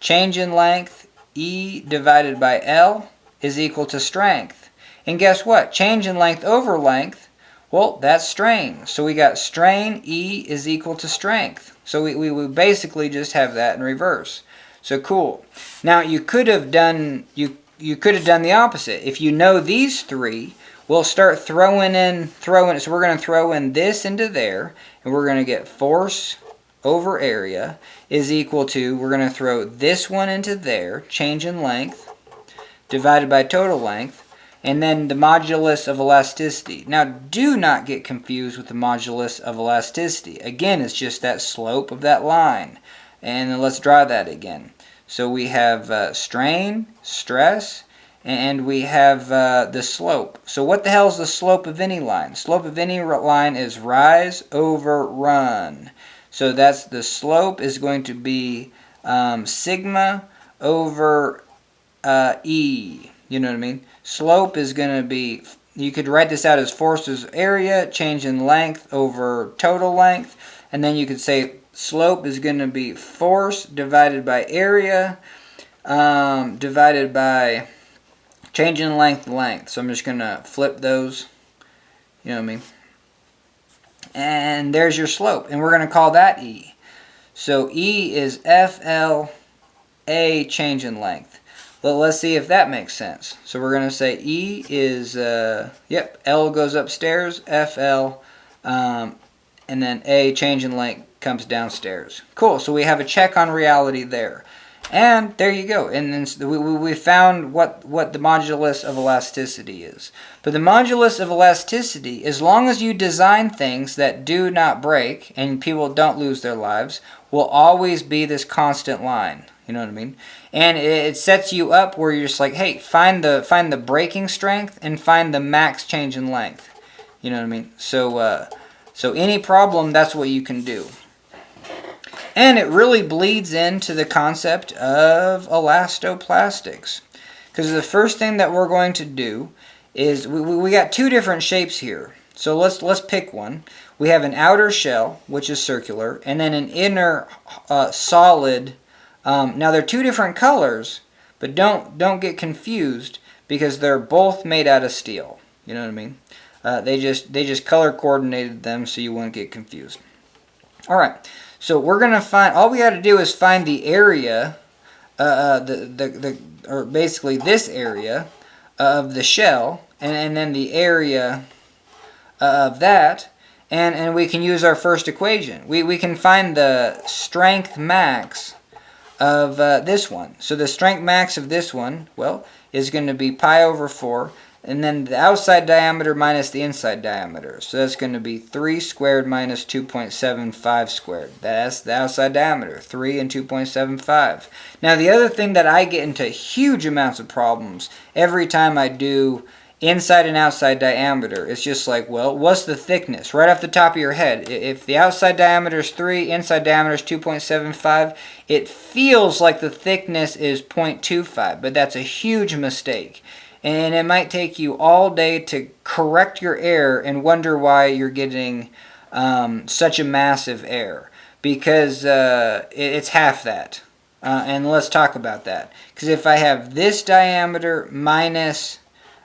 change in length E divided by L is equal to strength. And guess what? Change in length over length, well, that's strain. So we got strain E is equal to strength. So we basically just have that in reverse. So cool. Now you could have done the opposite. If you know these three, we'll start throwing in. So we're going to throw in this into there, and we're going to get force over area is equal to, we're going to throw this one into there, change in length, divided by total length, and then the modulus of elasticity. Now, do not get confused with the modulus of elasticity. Again, it's just that slope of that line. And then let's draw that again. So we have strain, stress, and we have the slope. So what the hell is the slope of any line? Slope of any line is rise over run. So that's the slope is going to be sigma over E. You know what I mean? Slope is going to be, you could write this out as forces area, change in length over total length. And then you could say slope is going to be force divided by area divided by change in length. So I'm just going to flip those. You know what I mean? And there's your slope. And we're going to call that E. So E is FLA change in length. Well, let's see if that makes sense. So we're going to say E is, L goes upstairs, FL, and then A, change in length, comes downstairs. Cool, so we have a check on reality there. And there you go. And then we found what the modulus of elasticity is. But the modulus of elasticity, as long as you design things that do not break and people don't lose their lives, will always be this constant line. You know what I mean? And it sets you up where you're just like, hey, find the breaking strength and find the max change in length. You know what I mean? So any problem, that's what you can do. And it really bleeds into the concept of elastoplastics. Because the first thing that we're going to do is, we got two different shapes here. So let's pick one. We have an outer shell, which is circular, and then an inner solid. Now they're two different colors, but don't get confused because they're both made out of steel. You know what I mean? They just color coordinated them so you won't get confused. All right. So we're gonna find. All we got to do is find the area, or basically this area of the shell, and then the area of that, and we can use our first equation. We can find the strength max of this one. So the strength max of this one, well, is going to be pi over 4, and then the outside diameter minus the inside diameter. So that's going to be 3 squared minus 2.75 squared. That's the outside diameter, 3 and 2.75. Now the other thing that I get into huge amounts of problems every time I do inside and outside diameter, it's just like, well, what's the thickness? Right off the top of your head. If the outside diameter is 3, inside diameter is 2.75, it feels like the thickness is 0.25, but that's a huge mistake. And it might take you all day to correct your error and wonder why you're getting such a massive error. Because it's half that. And let's talk about that. Because if I have this diameter minus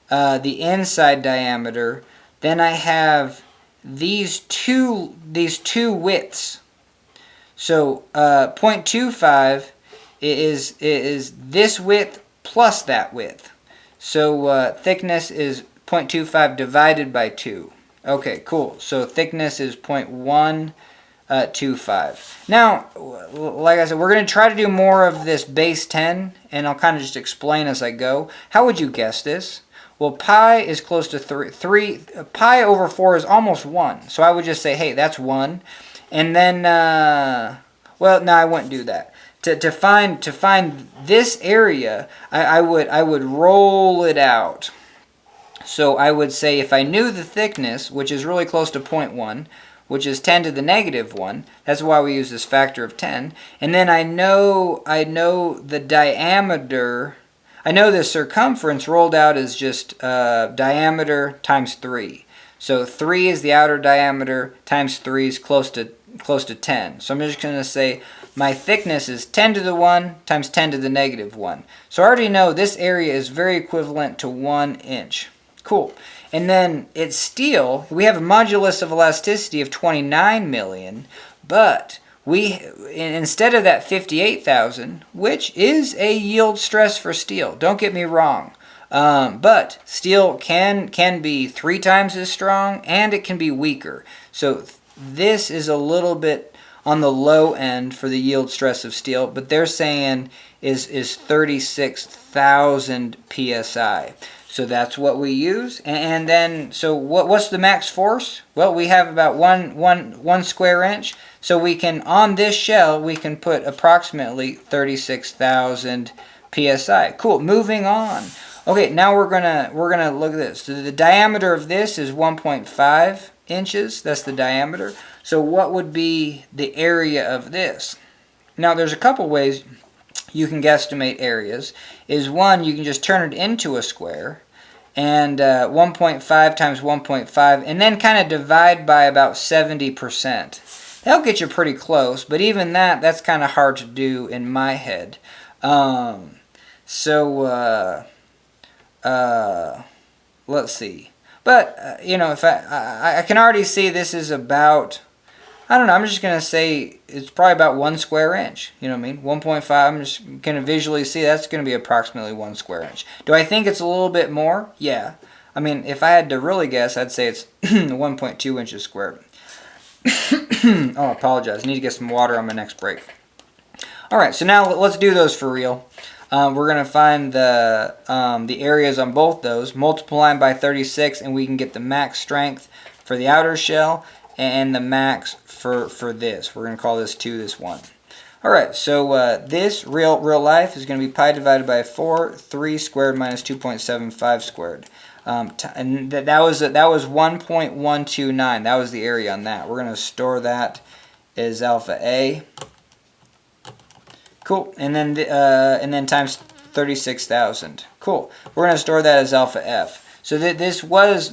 the inside diameter, then I have these two widths. So 0.25 is this width plus that width. So thickness is 0.25 divided by 2. Okay, cool. So thickness is 0.125. Now, like I said, we're going to try to do more of this base 10, and I'll kind of just explain as I go. How would you guess this? Well, pi is close to 3. Pi over 4 is almost 1. So I would just say, hey, that's 1. And then, well, no, I wouldn't do that. To find this area, I would roll it out. So I would say if I knew the thickness, which is really close to 0.1, which is 10 to the negative 1, that's why we use this factor of 10, and then I know the diameter, I know the circumference rolled out is just diameter times 3. So 3 is the outer diameter times 3 is close to 10. So I'm just going to say my thickness is 10 to the 1 times 10 to the negative 1. So I already know this area is very equivalent to 1 inch. Cool. And then it's steel. We have a modulus of elasticity of 29 million, but we, instead of that 58,000, which is a yield stress for steel, don't get me wrong, but steel can be 3 times as strong, and it can be weaker. So this is a little bit on the low end for the yield stress of steel, but they're saying is 36,000 psi. So that's what we use. And then, so what's the max force? Well, we have about one square inch. So we can, on this shell, we can put approximately 36,000 psi. Cool. Moving on. Okay, now we're gonna look at this. So the diameter of this is 1.5 inches. That's the diameter. So what would be the area of this? Now, there's a couple ways you can guesstimate areas. Is one, you can just turn it into a square, and 1.5 times 1.5, and then kind of divide by about 70%. That'll get you pretty close, but even that's kind of hard to do in my head. Let's see. But, you know, if I can already see this is about, I don't know, I'm just going to say it's probably about 1 square inch. You know what I mean? 1.5, I'm just going to visually see that's going to be approximately 1 square inch. Do I think it's a little bit more? Yeah. I mean, if I had to really guess, I'd say it's 1.2 inches squared. Oh, I apologize. I need to get some water on my next break. All right, so now let's do those for real. We're going to find the areas on both those, multiply them by 36, and we can get the max strength for the outer shell and the max for this. We're going to call this 2, this 1. All right, so this real life is going to be pi divided by 4, 3 squared minus 2.75 squared. And that was 1.129. That was the area on that. We're going to store that as alpha A. Cool, and then times 36,000. Cool. We're going to store that as alpha F. So this was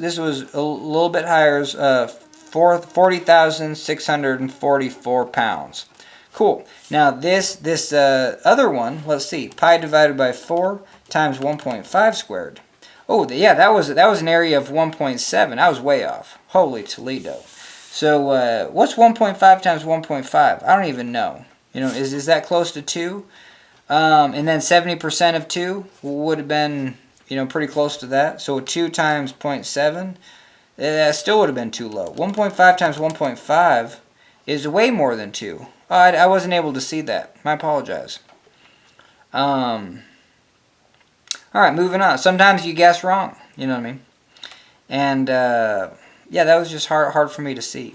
a little bit higher, 40,644 pounds. Cool. Now this other one, let's see, pi divided by 4 times 1.5 squared. Oh yeah, that was an area of 1.7. I was way off. Holy Toledo. So what's 1.5 times 1.5? I don't even know. You know, is that close to 2? And then 70% of 2 would have been, you know, pretty close to that. So 2 times 0.7, that still would have been too low. 1.5 times 1.5 is way more than 2. Oh, I wasn't able to see that. I apologize. All right, moving on. Sometimes you guess wrong. You know what I mean? And yeah, that was just hard for me to see.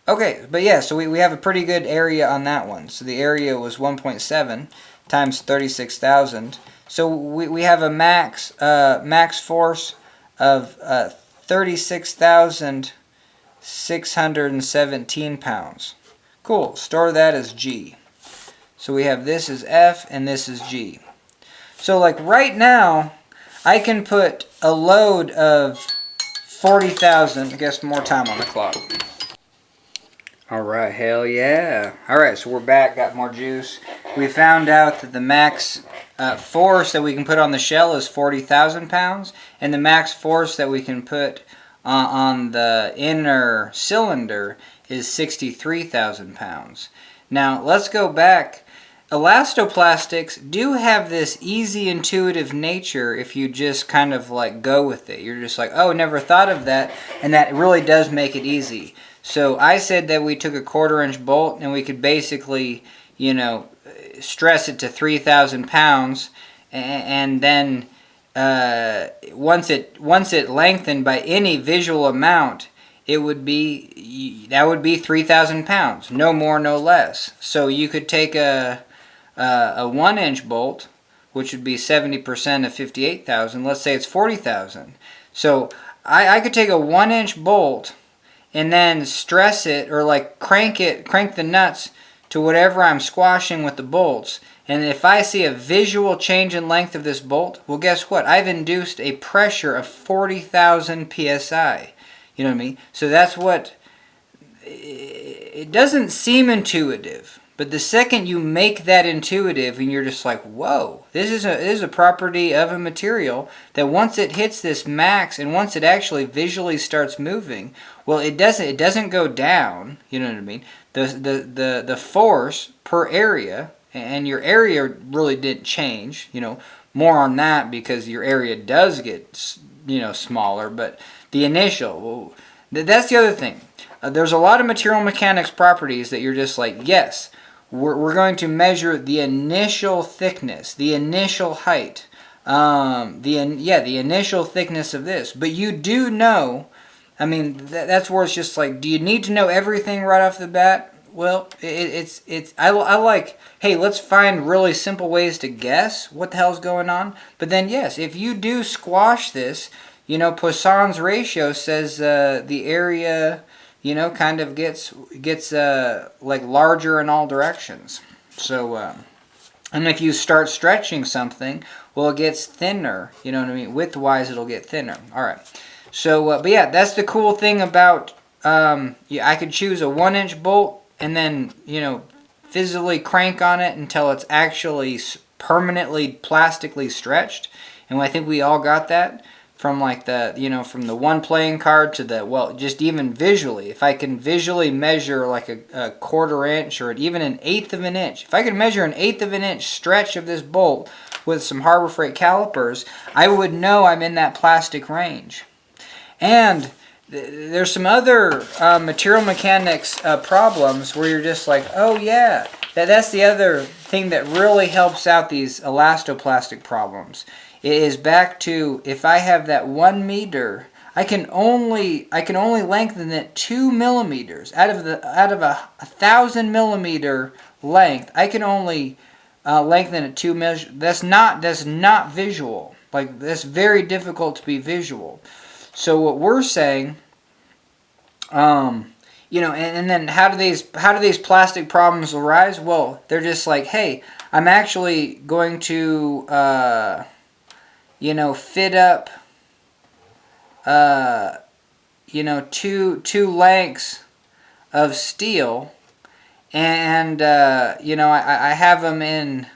Okay, but yeah, so we have a pretty good area on that one. So the area was 1.7 times 36,000. So we have a max force of 36,617 pounds. Cool. Store that as G. So we have this as F and this is G. So like right now, I can put a load of 40,000. I guess more time on the clock. Alright, hell yeah. Alright, so we're back, got more juice. We found out that the max force that we can put on the shell is 40,000 pounds, and the max force that we can put on the inner cylinder is 63,000 pounds. Now, let's go back. elastoplastics do have this easy, intuitive nature if you just kind of like go with it. You're just like, oh, never thought of that, and that really does make it easy. So I said that we took a 1/4-inch bolt and we could basically, stress it to 3,000 pounds, and then once it lengthened by any visual amount, that would be 3,000 pounds, no more, no less. So you could take a 1-inch bolt, which would be 70% of 58,000. Let's say it's 40,000. So I could take a 1-inch bolt and then stress it, or like crank the nuts to whatever I'm squashing with the bolts. And if I see a visual change in length of this bolt, well, guess what? I've induced a pressure of 40,000 psi. You know what I mean? So that's what, it doesn't seem intuitive, but the second you make that intuitive and you're just like, whoa, this is a property of a material that once it hits this max and once it actually visually starts moving, well, it doesn't go down. You know what I mean? The force per area, and your area really didn't change. More on that because your area does get smaller, but the initial, well, that's the other thing. There's a lot of material mechanics properties that you're just like, yes, we're going to measure the initial thickness, the initial height, the initial thickness of this. But you do know, I mean, that's where it's just like, do you need to know everything right off the bat? Well, I like, hey, let's find really simple ways to guess what the hell's going on. But then, yes, if you do squash this, Poisson's ratio says the area, kind of gets like larger in all directions. So, and if you start stretching something, well, it gets thinner. You know what I mean? Width-wise, it'll get thinner. All right. So, but yeah, that's the cool thing about, I could choose a 1-inch bolt and then, physically crank on it until it's actually permanently plastically stretched. And I think we all got that from like from the one playing card to the, well, just even visually. If I can visually measure like a 1/4 inch or even an 1/8 of an inch, if I could measure an 1/8 of an inch stretch of this bolt with some Harbor Freight calipers, I would know I'm in that plastic range. And there's some other material mechanics problems where you're just like, oh yeah, that's the other thing that really helps out these elastoplastic problems. It is back to, if I have that 1 meter, I can only lengthen it 2 millimeters out of a 1,000 millimeter length. I can only lengthen it 2 millimeters. That's not visual. Like, that's very difficult to be visual. So what we're saying, and then how do these plastic problems arise? Well, they're just like, hey, I'm actually going to fit up two lengths of steel, and I have them in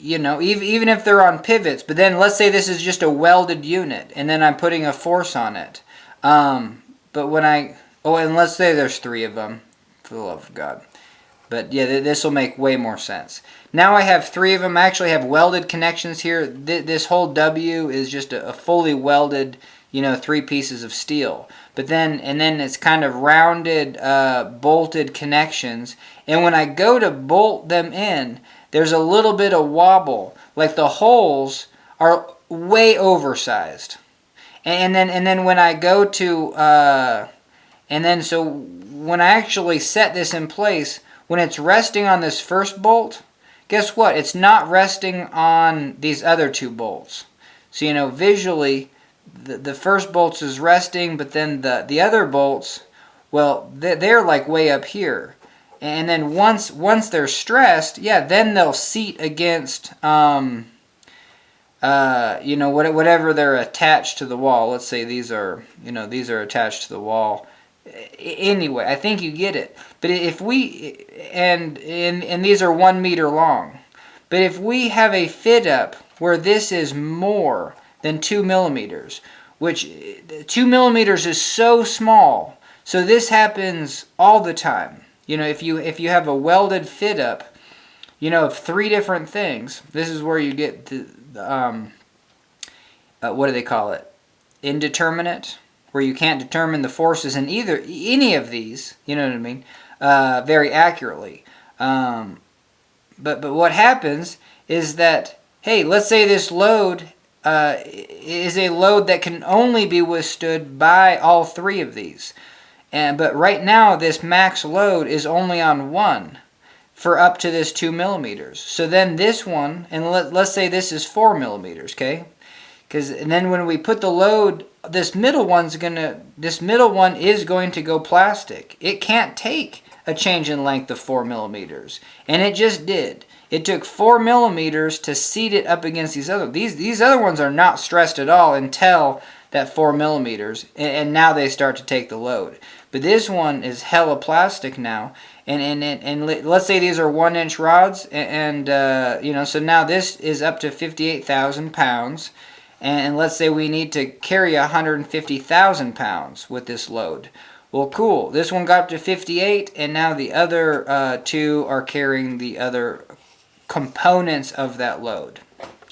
even if they're on pivots, but then let's say this is just a welded unit, and then I'm putting a force on it. But when and let's say there's 3 of them, for the love of God. But yeah, this will make way more sense. Now I have 3 of them. I actually have welded connections here. This whole W is just a fully welded, 3 pieces of steel. But then it's kind of rounded, bolted connections. And when I go to bolt them in, there's a little bit of wobble. Like the holes are way oversized. And then when I go to, so when I actually set this in place, when it's resting on this first bolt, guess what? It's not resting on these other 2 bolts. So, visually, the first bolt is resting, but then the other bolts, well, they're like way up here. And then once they're stressed, yeah, then they'll seat against, whatever they're attached to the wall. Let's say these are attached to the wall. Anyway, I think you get it. But if we, and these are 1 meter long, but if we have a fit up where this is more than 2 millimeters, which 2 millimeters is so small, So this happens all the time. You know, if you have a welded fit up, you know, of 3 different things, this is where you get the what do they call it? Indeterminate, where you can't determine the forces in any of these, you know what I mean, very accurately. But what happens is that, hey, let's say this load is a load that can only be withstood by all 3 of these. But right now, this max load is only on 1 for up to this 2 millimeters. So then this one, and let's say this is 4 millimeters, okay? And then when we put the load, this middle one is going to go plastic. It can't take a change in length of 4 millimeters, and it just did. It took 4 millimeters to seat it up against these other. These other ones are not stressed at all until that 4 millimeters, and now they start to take the load. But this one is hella plastic now, and let's say these are 1-inch rods, and you know, so now this is up to 58,000 pounds, and let's say we need to carry 150,000 pounds with this load. Well, cool. This one got up to 58, and now the other 2 are carrying the other components of that load.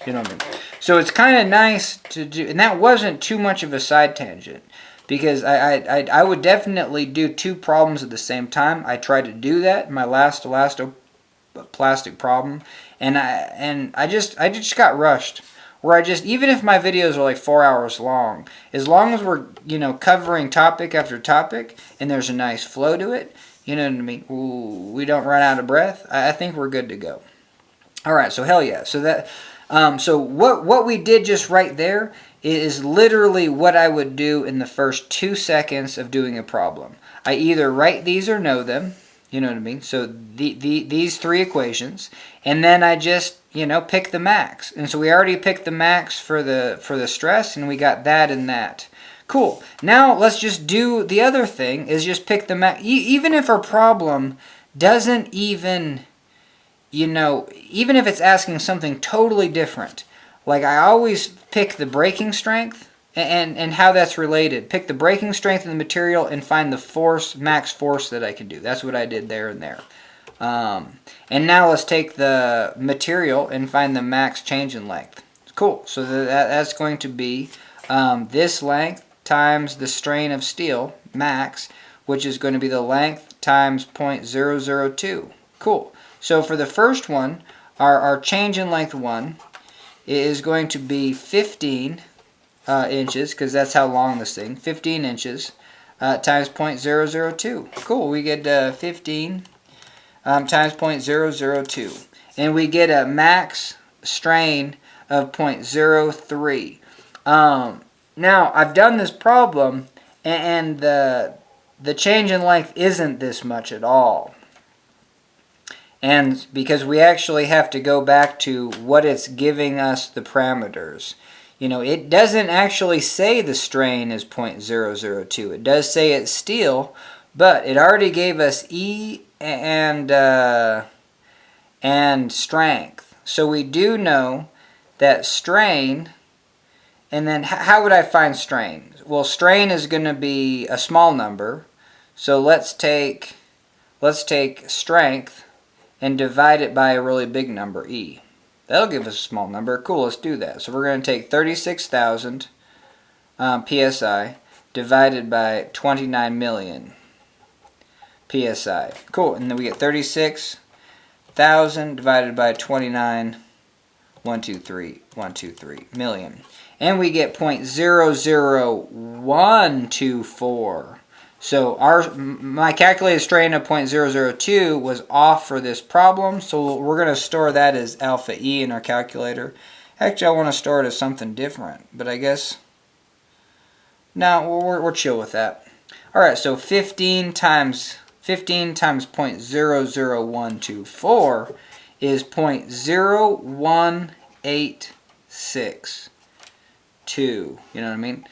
You know what I mean? So it's kind of nice to do, and that wasn't too much of a side tangent, because I would definitely do 2 problems at the same time. I tried to do that in my last elastoplastic problem, and I just got rushed. Where even if my videos are like 4 hours long, as long as we're, you know, covering topic after topic, and there's a nice flow to it, you know what I mean? Ooh, we don't run out of breath. I think we're good to go. All right, so hell yeah. So that, so what we did just right there is literally what I would do in the first 2 seconds of doing a problem. I either write these or know them. You know what I mean? So these 3 equations, and then I just, you know, pick the max. And so we already picked the max for the stress, and we got that and that. Cool. Now let's just do the other thing, is just pick the max. Even if our problem doesn't even, you know, even if it's asking something totally different, like I always pick the breaking strength and how that's related. Pick the breaking strength of the material and find the force, max force that I can do. That's what I did there and there. And now let's take the material and find the max change in length. Cool. So that's going to be this length times the strain of steel, max, which is going to be the length times 0.002. Cool. So for the first one, our change in length 1 is going to be 15 inches, because that's how long this thing, 15 inches times 0.002. Cool, we get 15 times 0.002. And we get a max strain of 0.03. Now, I've done this problem, and the change in length isn't this much at all. And because we actually have to go back to what it's giving us the parameters. You know, it doesn't actually say the strain is 0.002. It does say it's steel, but it already gave us E and strength. So we do know that strain, and then how would I find strain? Well, strain is going to be a small number. So let's take strength and divide it by a really big number, E. That'll give us a small number. Cool, let's do that. So we're going to take 36,000 psi divided by 29 million psi. Cool, and then we get 36,000 divided by 29, 123 million. And we get 0.00124. So my calculated strain of 0.002 was off for this problem, so we're going to store that as alpha E in our calculator. Actually, I want to store it as something different, but I guess, no, we're chill with that. Alright, so 15 times 0.00124 is 0.0186. You know what I mean?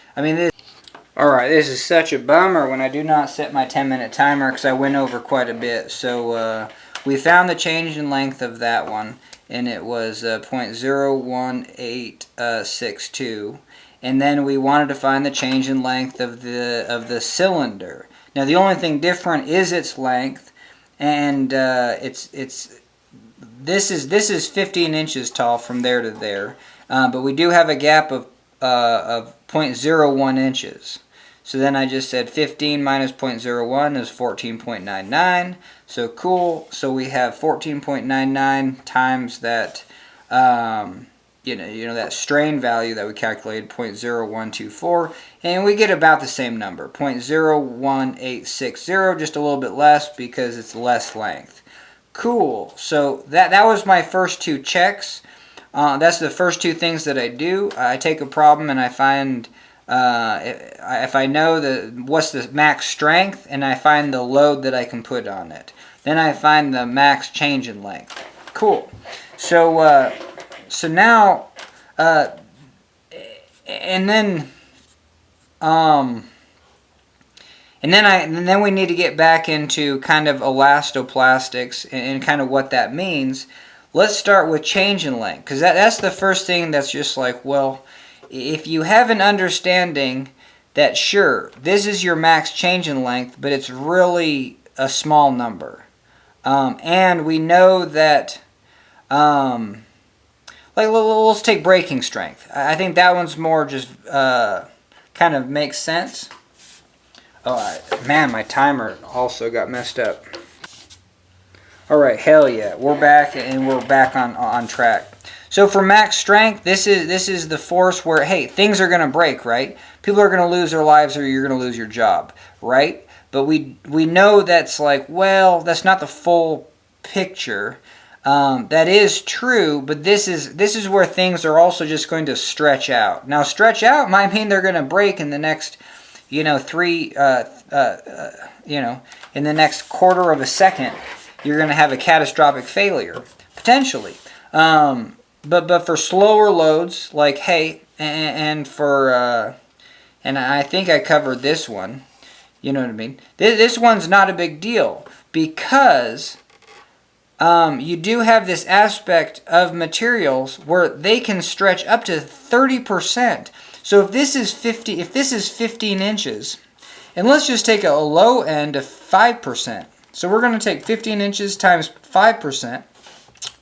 Alright, this is such a bummer when I do not set my 10-minute timer, because I went over quite a bit. So we found the change in length of that one, and it was 0.01862. And then we wanted to find the change in length of the cylinder. Now the only thing different is its length, and this is 15 inches tall from there to there, but we do have a gap of 0.01 inches. So then I just said 15 minus 0.01 is 14.99. So cool. So we have 14.99 times that, that strain value that we calculated, 0.0124, and we get about the same number, 0.01860, just a little bit less because it's less length. Cool. So that was my first two checks. That's the first two things that I do. I take a problem and I find, if I know what's the max strength, and I find the load that I can put on it. Then I find the max change in length. Cool. So so now, and then we need to get back into kind of elastoplastics and kind of what that means. Let's start with change in length, because that's the first thing that's just like, well, if you have an understanding that, sure, this is your max change in length, but it's really a small number. And we know that, like, let's take braking strength. I think that one's more just kind of makes sense. Oh, man, my timer also got messed up. All right, hell yeah, we're back, and we're back on track. So for max strength, this is the force where, hey, things are going to break, right? People are going to lose their lives, or you're going to lose your job, right? But we know that's like, well, that's not the full picture. That is true, but this is where things are also just going to stretch out. Now, stretch out might mean they're going to break in the next, in the next quarter of a second. You're going to have a catastrophic failure, potentially. But for slower loads, like, hey, and for, and I think I covered this one, you know what I mean? This one's not a big deal, because you do have this aspect of materials where they can stretch up to 30%. So if this is 15 inches, and let's just take a low end of 5%. So we're going to take 15 inches times 5%.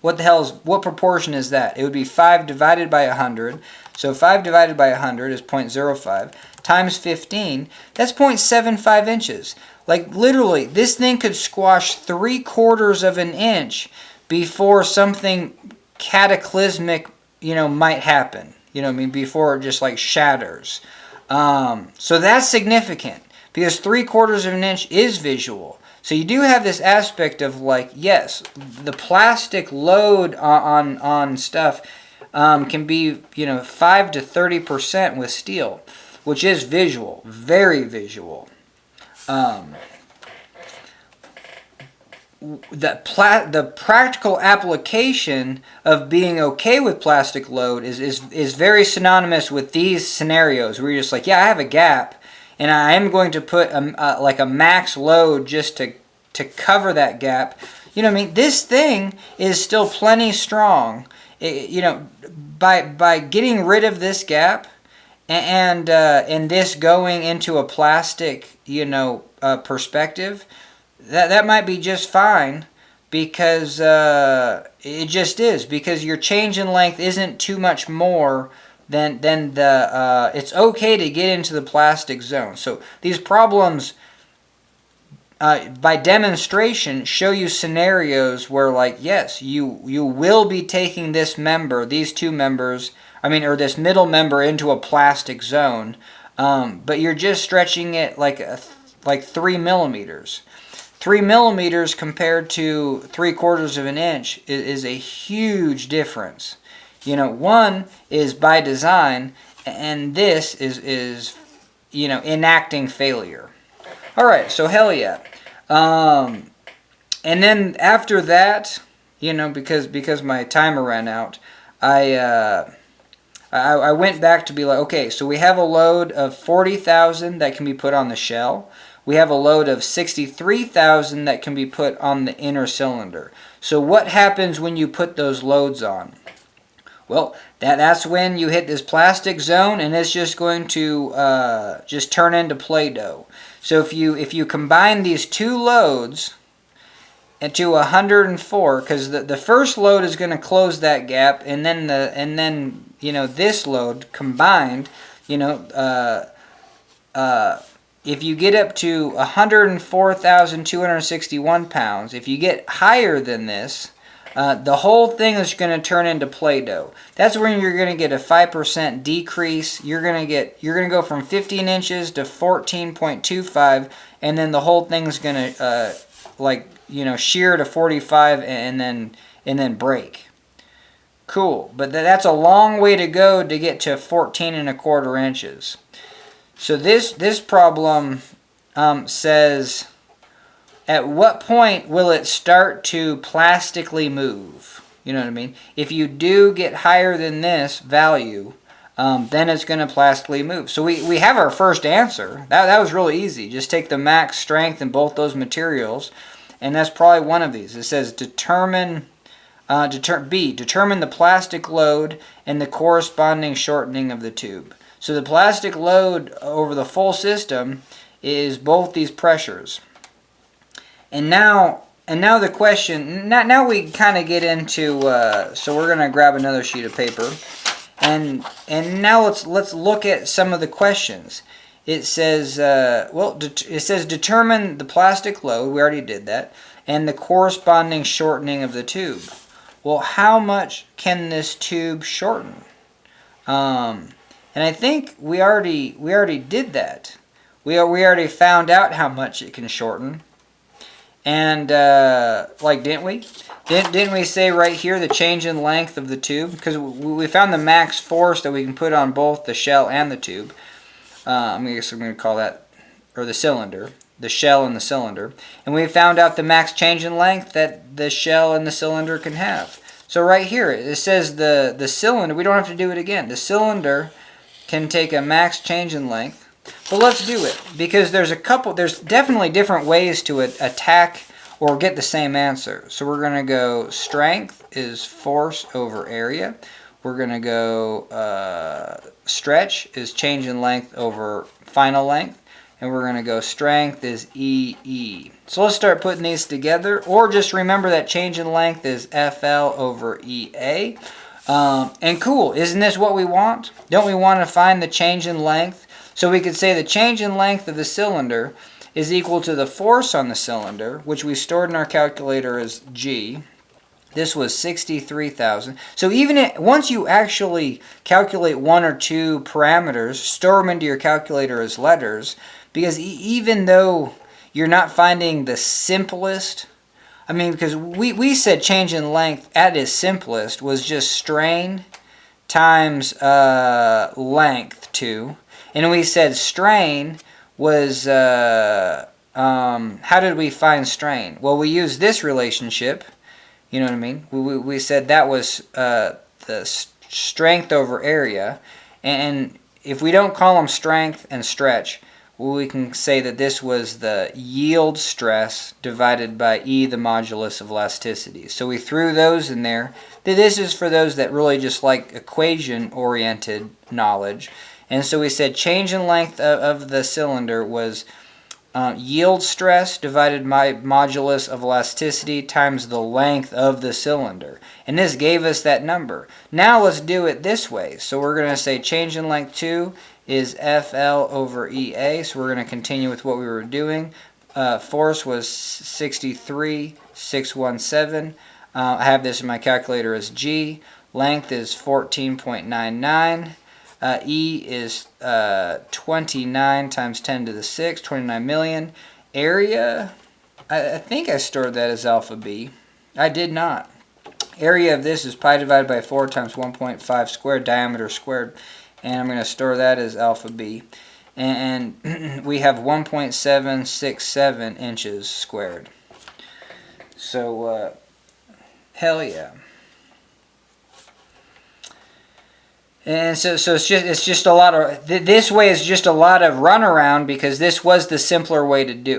What proportion is that? It would be 5 divided by 100. So 5 divided by 100 is 0.05 times 15. That's 0.75 inches. Like, literally, this thing could squash 3/4 of an inch before something cataclysmic, might happen. Before it just like shatters. So that's significant, because 3/4 of an inch is visual. So you do have this aspect of, like, yes, the plastic load on stuff can be 5 to 30% with steel, which is visual, very visual. The practical application of being okay with plastic load is very synonymous with these scenarios where you're just like, yeah, I have a gap, and I am going to put like a max load just to cover that gap. This thing is still plenty strong. By getting rid of this gap and this going into a plastic, perspective, that might be just fine, because it just is, because your change in length isn't too much more than it's okay to get into the plastic zone. So these problems, by demonstration, show you scenarios where, like, yes, you will be taking this member, these two members, or this middle member into a plastic zone, but you're just stretching it like 3 millimeters. 3 millimeters compared to 3/4 of an inch is a huge difference. One is by design, and this is enacting failure. All right, so hell yeah. And then after that, because my timer ran out, I went back to be like, okay, so we have a load of 40,000 that can be put on the shell. We have a load of 63,000 that can be put on the inner cylinder. So what happens when you put those loads on? Well, That's when you hit this plastic zone, and it's just going to just turn into Play-Doh. So if you combine these two loads into 104, because the first load is going to close that gap, and then you know, this load combined, you know, if you get up to 104,261 pounds, if you get higher than this, the whole thing is going to turn into Play-Doh. That's when you're going to get a 5% decrease. You're going to go from 15 inches to 14.25, and then the whole thing's going to like, you know, shear to 45 and then break. Cool, but that's a long way to go to get to 14.25 inches. So this problem says, at what point will it start to plastically move? You know what I mean? If you do get higher than this value, then it's going to plastically move. So we have our first answer. That was really easy. Just take the max strength in both those materials, and that's probably one of these. It says determine the plastic load and the corresponding shortening of the tube. So the plastic load over the full system is both these pressures. And now the question, now we kind of get into, so we're going to grab another sheet of paper, and now let's look at some of the questions. It says, it says determine the plastic load, we already did that, and the corresponding shortening of the tube. Well, how much can this tube shorten? And I think we already did that. We already found out how much it can shorten. And like, didn't we? Didn't we say right here the change in length of the tube? Because we found the max force that we can put on both the shell and the tube. I guess I'm going to call that, or the cylinder, the shell and the cylinder. And we found out the max change in length that the shell and the cylinder can have. So right here it says the cylinder. We don't have to do it again. The cylinder can take a max change in length. But let's do it, because there's definitely different ways to attack or get the same answer. So we're going to go strength is force over area. We're going to go stretch is change in length over final length. And we're going to go strength is EE. So let's start putting these together. Or just remember that change in length is FL over EA. And cool, isn't this what we want? Don't we want to find the change in length? So we could say the change in length of the cylinder is equal to the force on the cylinder, which we stored in our calculator as G. This was 63,000. So once you actually calculate one or two parameters, store them into your calculator as letters, because even though you're not finding the simplest, I mean, because we said change in length at its simplest was just strain times length 2. And we said strain was, how did we find strain? Well, we used this relationship, you know what I mean? We said that was the strength over area. And if we don't call them strength and stretch, we can say that this was the yield stress divided by E, the modulus of elasticity. So we threw those in there. This is for those that really just like equation-oriented knowledge. And so we said change in length of the cylinder was yield stress divided by modulus of elasticity times the length of the cylinder. And this gave us that number. Now let's do it this way. So we're going to say change in length 2 is FL over EA. So we're going to continue with what we were doing. Force was 63,617. I have this in my calculator as G. Length is 14.99. E is 29 times 10 to the 6, 29 million. Area, I think I stored that as alpha B. I did not. Area of this is pi divided by 4 times 1.5 squared, diameter squared. And I'm going to store that as alpha B. And we have 1.767 inches squared. So, hell yeah. And so it's just a lot of, this way is just a lot of runaround, because this was the simpler way to do,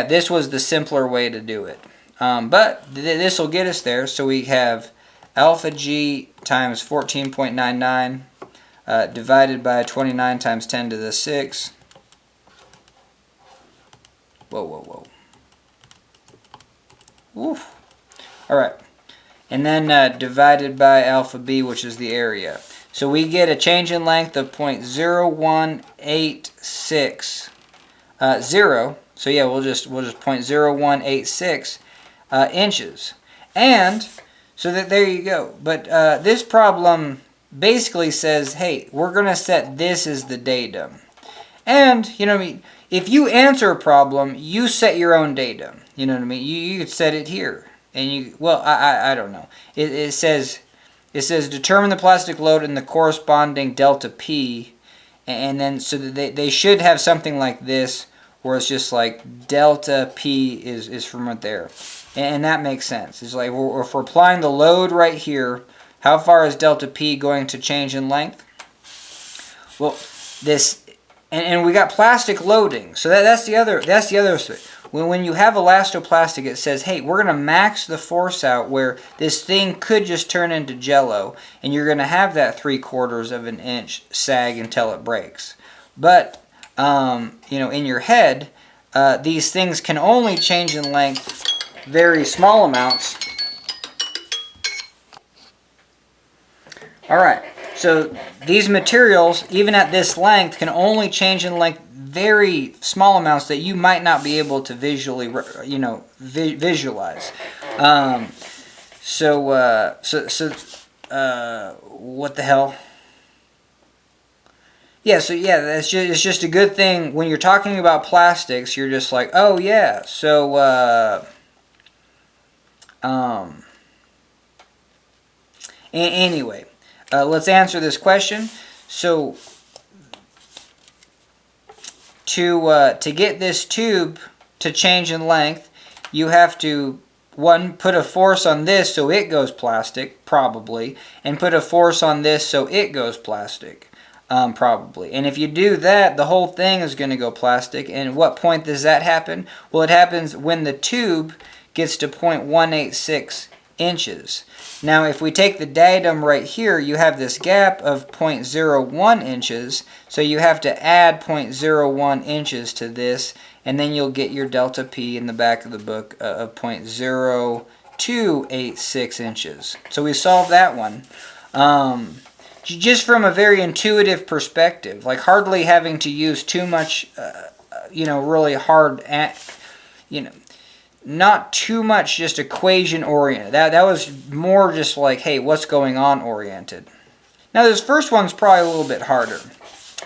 this was the simpler way to do it. But this will get us there. So we have alpha g times 14.99 divided by 29 times 10 to the 6. Whoa, whoa, whoa. Woof. All right. And then divided by alpha b, which is the area. So we get a change in length of 0.0186 0. So yeah, we'll just 0.0186 inches. And so that there you go. But this problem basically says, hey, we're going to set this as the datum. And, you know what I mean, if you answer a problem, you set your own datum. You know what I mean? You could set it here. And you, well, I don't know. It says determine the plastic load and the corresponding delta P. And then, so that they should have something like this, where it's just like delta P is from right there. And that makes sense. It's like, if we're applying the load right here, how far is delta P going to change in length? Well, this, and we got plastic loading. So that's the other. When you have elastoplastic, it says, hey, we're going to max the force out where this thing could just turn into jello, and you're going to have that 3/4 of an inch sag until it breaks. But you know, in your head, these things can only change in length very small amounts. All right, so these materials, even at this length, can only change in length very small amounts that you might not be able to visually, you know, visualize. What the hell? Yeah, so yeah, it's just a good thing when you're talking about plastics. You're just like, oh yeah, so anyway, let's answer this question. So to get this tube to change in length, you have to, one, put a force on this so it goes plastic, probably, and put a force on this so it goes plastic. Probably. And if you do that, the whole thing is going to go plastic. And at what point does that happen? Well, it happens when the tube gets to 0.186 inches. Now, if we take the datum right here, you have this gap of 0.01 inches. So you have to add 0.01 inches to this, and then you'll get your delta P in the back of the book of 0.0286 inches. So we solved that one. Just from a very intuitive perspective, like hardly having to use too much, you know, really hard, you know, not too much just equation oriented. That was more just like, hey, what's going on oriented. Now this first one's probably a little bit harder.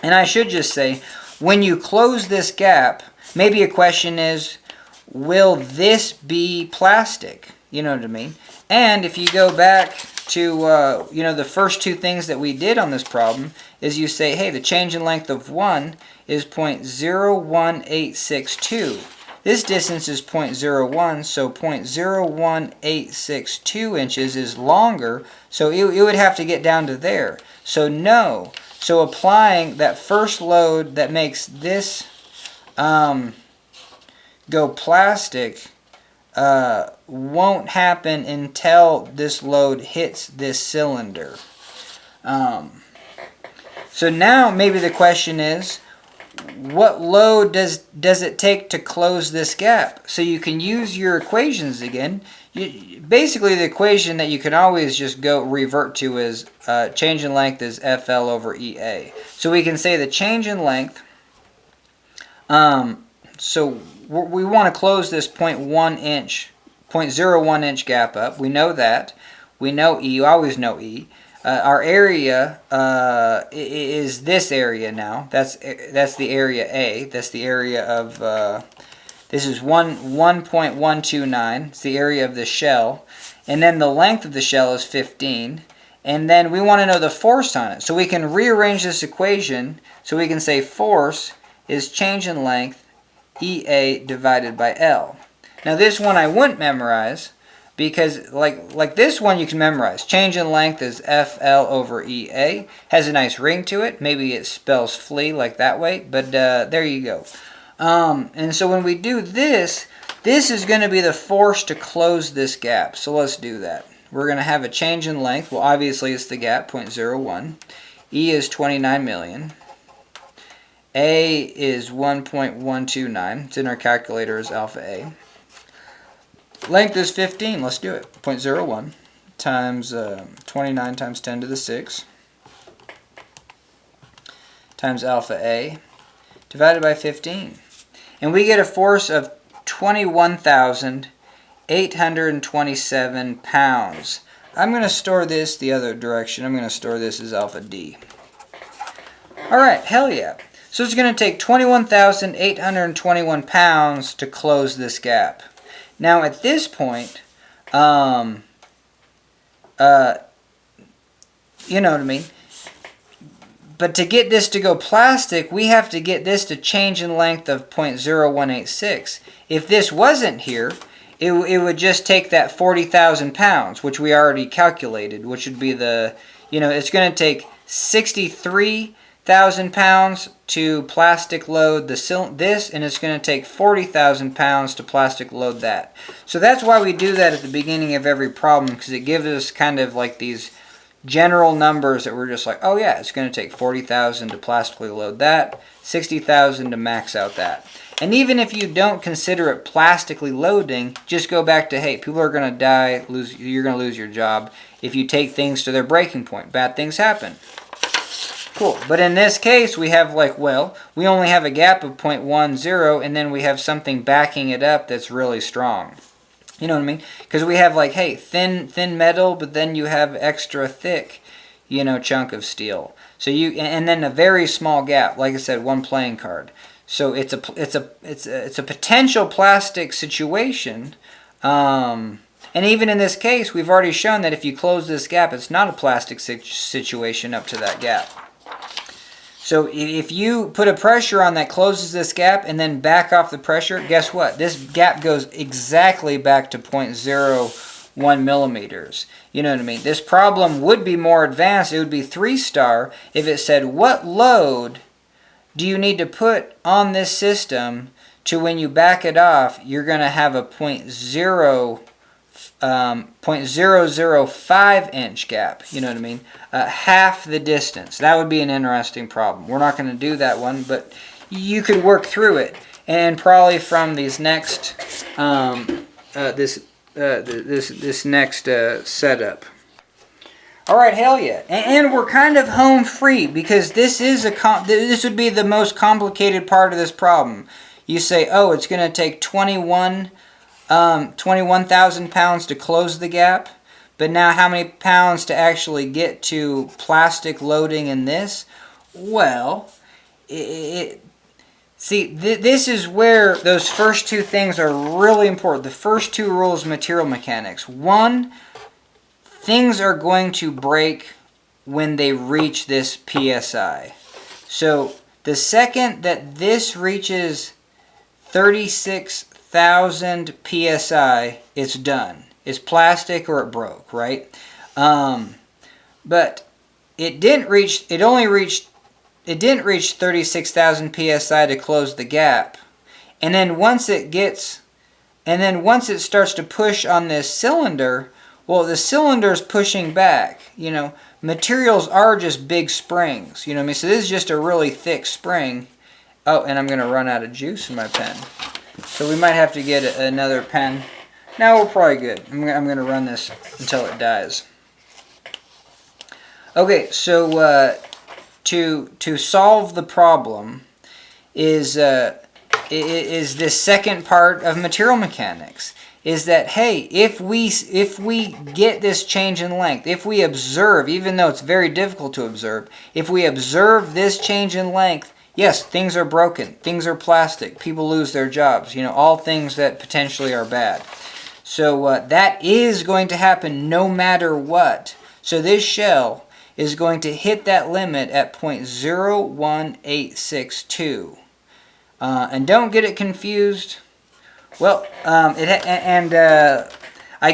And I should just say, when you close this gap, maybe a question is, will this be plastic? You know what I mean? And if you go back to, you know, the first two things that we did on this problem is you say, hey, the change in length of 1 is 0.01862. This distance is 0.01, so 0.01862 inches is longer, so it would have to get down to there. So no. So applying that first load that makes this go plastic won't happen until this load hits this cylinder. So now maybe the question is, what load does it take to close this gap? So you can use your equations again. Basically, the equation that you can always just go revert to is change in length is FL over EA. So we can say the change in length, so we want to close this 0.01 inch gap up. We know that. We know E. You always know E. Our area is this area now. That's the area A. That's the area of, this is 1.129. It's the area of the shell. And then the length of the shell is 15. And then we want to know the force on it. So we can rearrange this equation. So we can say force is change in length EA divided by L. Now this one I wouldn't memorize, because like this one you can memorize. Change in length is FL over EA. Has a nice ring to it. Maybe it spells flea like that way, but there you go. And so when we do this, this is going to be the force to close this gap. So let's do that. we're going to have a change in length. Well, obviously it's the gap, 0.01. E is 29 million. A is 1.129. It's in our calculator as alpha A. Length is 15. Let's do it. 0.01 times 29 times 10 to the 6 times alpha A divided by 15. And we get a force of 21,827 pounds. I'm going to store this the other direction. I'm going to store this as alpha D. Alright, hell yeah. So it's going to take 21,821 pounds to close this gap. Now at this point, you know what I mean? But to get this to go plastic, we have to get this to change in length of 0.0186. If this wasn't here, it would just take that 40,000 pounds, which we already calculated, which would be the, it's going to take 63,000 pounds to plastic load this, and it's going to take 40,000 pounds to plastic load that. So that's why we do that at the beginning of every problem, because it gives us kind of like these general numbers that we're just like, oh yeah, it's going to take 40,000 to plastically load that, 60,000 to max out that. And even if you don't consider it plastically loading, just go back to, hey, people are going to die, you're going to lose your job if you take things to their breaking point. Bad things happen. Cool. But in this case, we have like, well, we only have a gap of 0.10, and then we have something backing it up that's really strong. You know what I mean? Because we have like, hey, thin metal, but then you have extra thick, chunk of steel. So and then a very small gap. Like I said, one playing card. So it's a potential plastic situation. And even in this case, we've already shown that if you close this gap, it's not a plastic situation up to that gap. So if you put a pressure on that closes this gap and then back off the pressure, guess what? This gap goes exactly back to 0.01 millimeters. You know what I mean? This problem would be more advanced. It would be 3-star if it said, what load do you need to put on this system to when you back it off, you're going to have a 0.005 inch gap. You know what I mean? Half the distance. That would be an interesting problem. We're not going to do that one, but you could work through it. And probably from these next this next setup. All right, hell yeah, and we're kind of home free because this is this would be the most complicated part of this problem. You say, oh, it's going to take 21,000 pounds to close the gap, but now how many pounds to actually get to plastic loading in this? Well, see, this is where those first two things are really important. The first two rules of material mechanics. One, things are going to break when they reach this PSI. So the second that this reaches 36,000 PSI, it's done. It's plastic or it broke, right? But it didn't reach 36,000 PSI to close the gap. And then once it starts to push on this cylinder, well, the cylinder's pushing back. Materials are just big springs. You know what I mean? So this is just a really thick spring. Oh, and I'm going to run out of juice in my pen. So we might have to get another pen. No, we're probably good. I'm going to run this until it dies. Okay, so to solve the problem is this second part of material mechanics. Is that, hey, if we get this change in length, if we observe, even though it's very difficult to observe, if we observe this change in length, yes, things are broken, things are plastic, people lose their jobs, all things that potentially are bad. So that is going to happen no matter what. So this shell is going to hit that limit at 0.01862. And don't get it confused. Well, I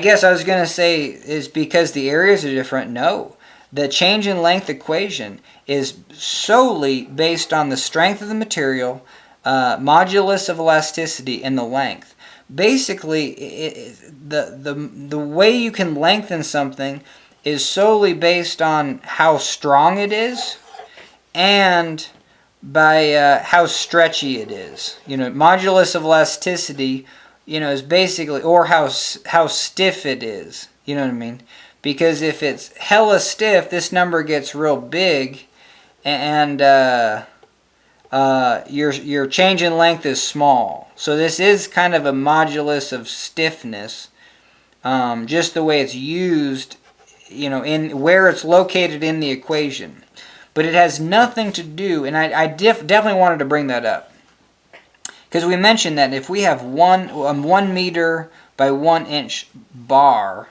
guess I was going to say is because the areas are different. No. The change in length equation is solely based on the strength of the material, modulus of elasticity, and the length. basically the way you can lengthen something is solely based on how strong it is and by how stretchy it is. Modulus of elasticity, is basically, or how stiff it is. You know what I mean? Because if it's hella stiff, this number gets real big, and your change in length is small. So this is kind of a modulus of stiffness, just the way it's used, in where it's located in the equation. But it has nothing to do, and I definitely wanted to bring that up, because we mentioned that if we have 1 meter by 1 inch bar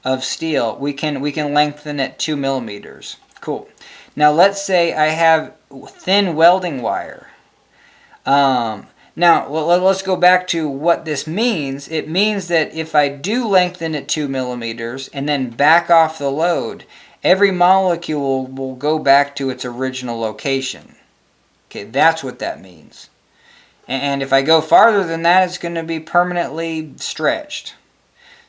of steel, we can lengthen it 2 millimeters. Cool. Now let's say I have thin welding wire. Now let's go back to what this means. It means that if I do lengthen it 2 millimeters and then back off the load, every molecule will go back to its original location. Okay, that's what that means. And if I go farther than that, it's going to be permanently stretched.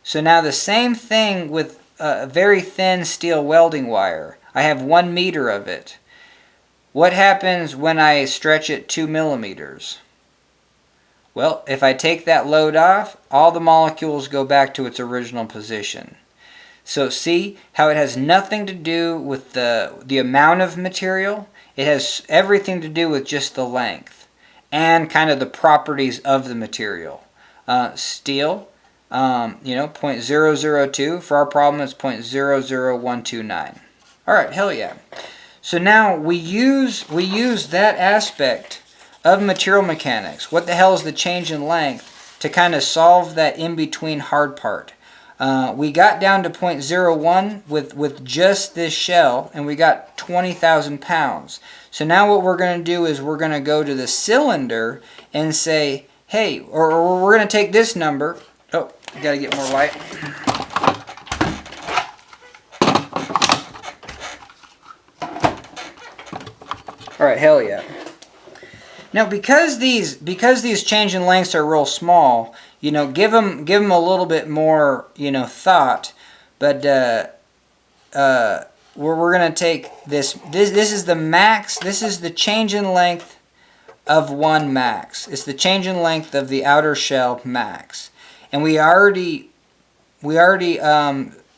So now the same thing with very thin steel welding wire. I have 1 meter of it. What happens when I stretch it 2 millimeters? Well, if I take that load off, all the molecules go back to its original position. So see how it has nothing to do with the amount of material? It has everything to do with just the length and kind of the properties of the material. Steel, 0.002. For our problem, it's 0.00129. All right, hell yeah. So now we use that aspect of material mechanics. What the hell is the change in length to kind of solve that in-between hard part? We got down to 0.01 with just this shell, and we got 20,000 pounds. So now what we're going to do is we're going to go to the cylinder and say, hey, or we're going to take this number. Oh, got to get more light. All right, hell yeah. Now, because these change in lengths are real small, give them a little bit more, thought. But we're gonna take this. This is the max. This is the change in length of 1 max. It's the change in length of the outer shell max, and we already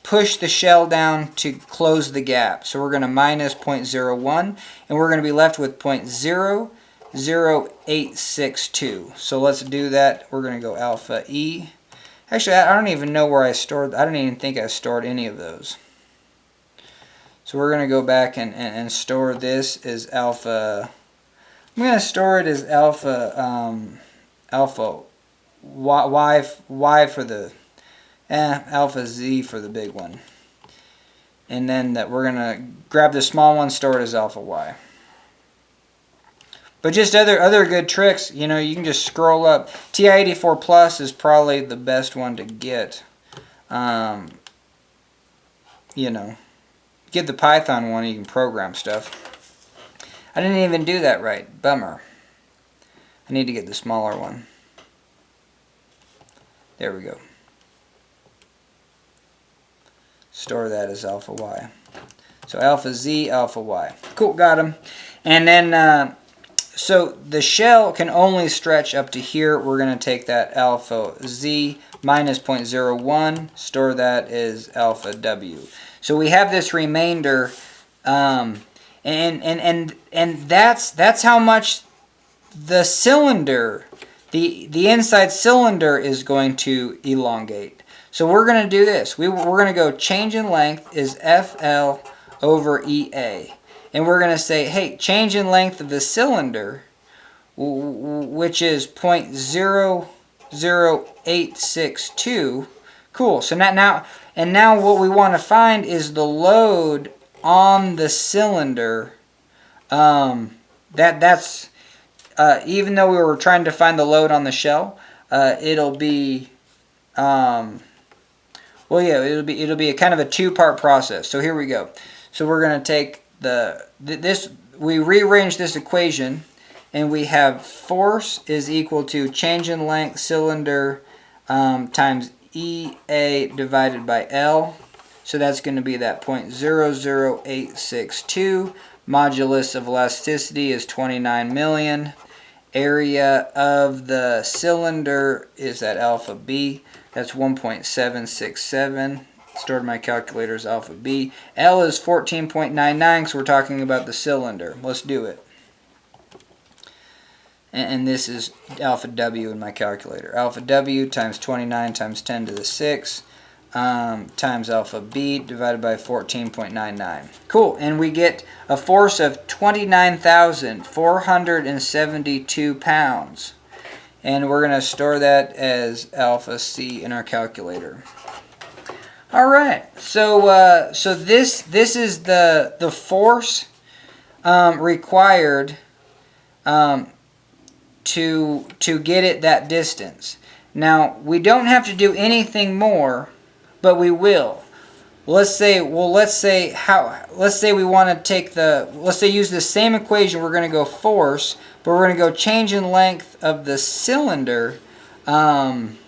pushed the shell down to close the gap. So we're gonna minus 0.01, and we're gonna be left with 0.00862. So let's do that. We're going to go alpha E. Actually, I don't even know where I stored. I don't even think I stored any of those. So we're going to go back and store this as alpha. I'm going to store it as alpha alpha y for the alpha Z for the big one. And then that we're going to grab the small one, store it as alpha Y. But just other good tricks, you can just scroll up. TI-84 Plus is probably the best one to get. Get the Python one, you can program stuff. I didn't even do that right. Bummer. I need to get the smaller one. There we go. Store that as alpha Y. So alpha Z, alpha Y. Cool, got them. And then... so the shell can only stretch up to here. We're going to take that alpha Z minus 0.01, store that as alpha W. So we have this remainder, and that's how much the cylinder, the inside cylinder is going to elongate. So we're going to do this. We're going to go change in length is FL over EA. And we're going to say, hey, change in length of the cylinder, which is 0.00862. Cool. So now what we want to find is the load on the cylinder. That's even though we were trying to find the load on the shell, it'll be it'll be a kind of a two-part process. So here we go. So we're going to take we rearrange this equation, and we have force is equal to change in length cylinder times EA divided by L. So that's going to be that 0.00862. Modulus of elasticity is 29 million. Area of the cylinder is at alpha B. That's 1.767. Stored in my calculator as alpha B. L is 14.99, so we're talking about the cylinder. Let's do it. And this is alpha W in my calculator. Alpha W times 29 times 10 to the 6 times alpha B divided by 14.99. Cool, and we get a force of 29,472 pounds. And we're going to store that as alpha C in our calculator. All right, so this is the force required to get it that distance. Now we don't have to do anything more, but we will. Let's say we want to take let's say use the same equation. We're going to go force, but we're going to go change in length of the cylinder, and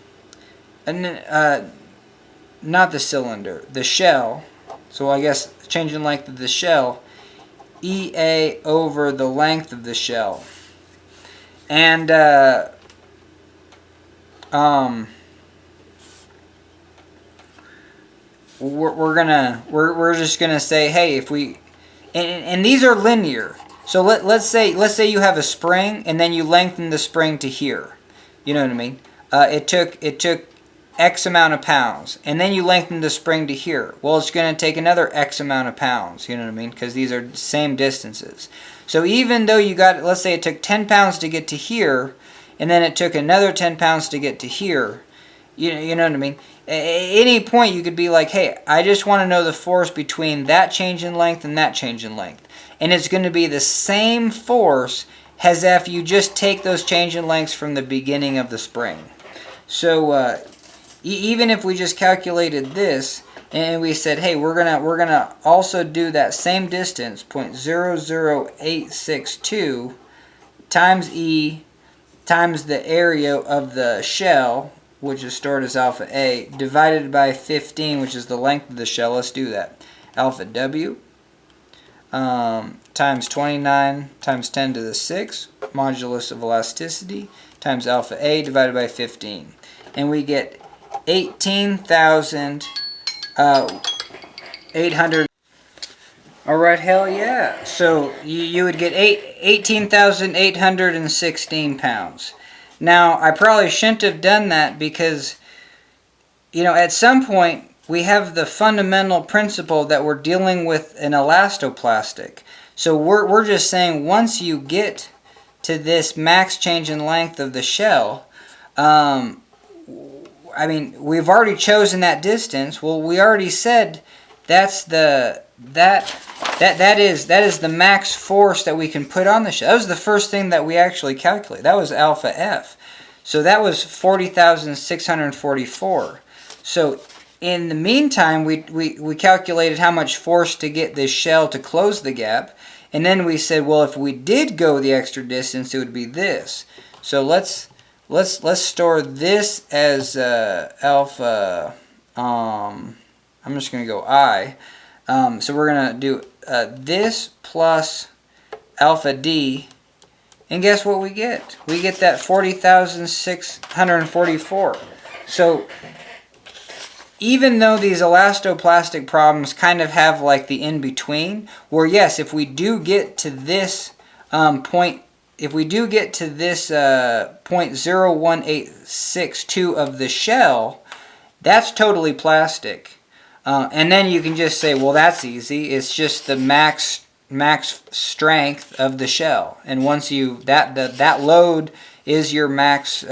not the cylinder, the shell. So I guess change in length of the shell, EA over the length of the shell. And we're just gonna say, hey, if we and these are linear. So let's say you have a spring and then you lengthen the spring to here. You know what I mean? It took X amount of pounds, and then you lengthen the spring to here. Well, it's going to take another X amount of pounds, you know what I mean? Because these are same distances. So even though you got, let's say it took 10 pounds to get to here, and then it took another 10 pounds to get to here, you know what I mean? At any point you could be like, hey, I just want to know the force between that change in length and that change in length. And it's going to be the same force as if you just take those change in lengths from the beginning of the spring. So even if we just calculated this and we said, hey, we're gonna also do that same distance, 0.00862 times E times the area of the shell, which is stored as alpha A, divided by 15, which is the length of the shell. Let's do that. Alpha W times 29 times 10 to the 6, modulus of elasticity, times alpha A divided by 15. And we get 18,800. Alright, hell yeah. So you would get 18,816 pounds. Now, I probably shouldn't have done that because, you know, at some point we have the fundamental principle that we're dealing with an elastoplastic. So we're just saying once you get to this max change in length of the shell, I mean, we've already chosen that distance. Well, we already said that's that is the max force that we can put on the shell. That was the first thing that we actually calculated. That was alpha F. So that was 40,644. So in the meantime, we calculated how much force to get this shell to close the gap. And then we said, well, if we did go the extra distance, it would be this. So let's store this as alpha. I'm just going to go I. So we're going to do this plus alpha D. And guess what we get? We get that 40,644. So even though these elastoplastic problems kind of have like the in-between, where yes, if we do get to this point, if we do get to this 0.01862 of the shell, that's totally plastic. And then you can just say, well, that's easy. It's just the max strength of the shell. And once you, that load is your max,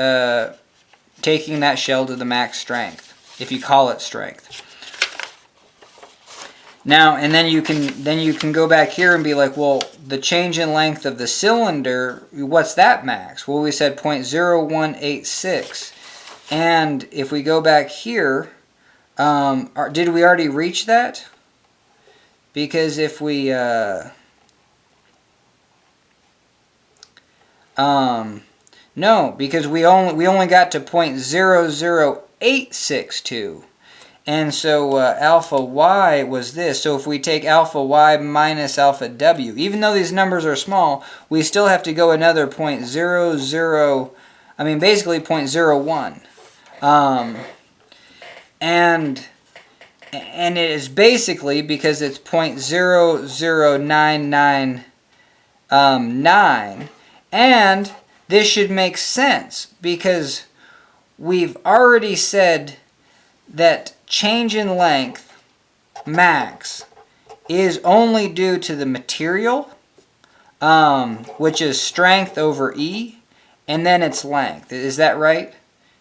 taking that shell to the max strength, if you call it strength. Now, and then you can go back here and be like, well, the change in length of the cylinder, what's that max? Well, we said 0.0186. And if we go back here, did we already reach that? Because if we No, because we only got to 0.00862. And so alpha y was this. So if we take alpha y minus alpha w, even though these numbers are small, we still have to go another basically 0.01. And it is basically because it's 0.00999, and this should make sense because we've already said that change in length, max, is only due to the material, which is strength over E, and then its length. Is that right?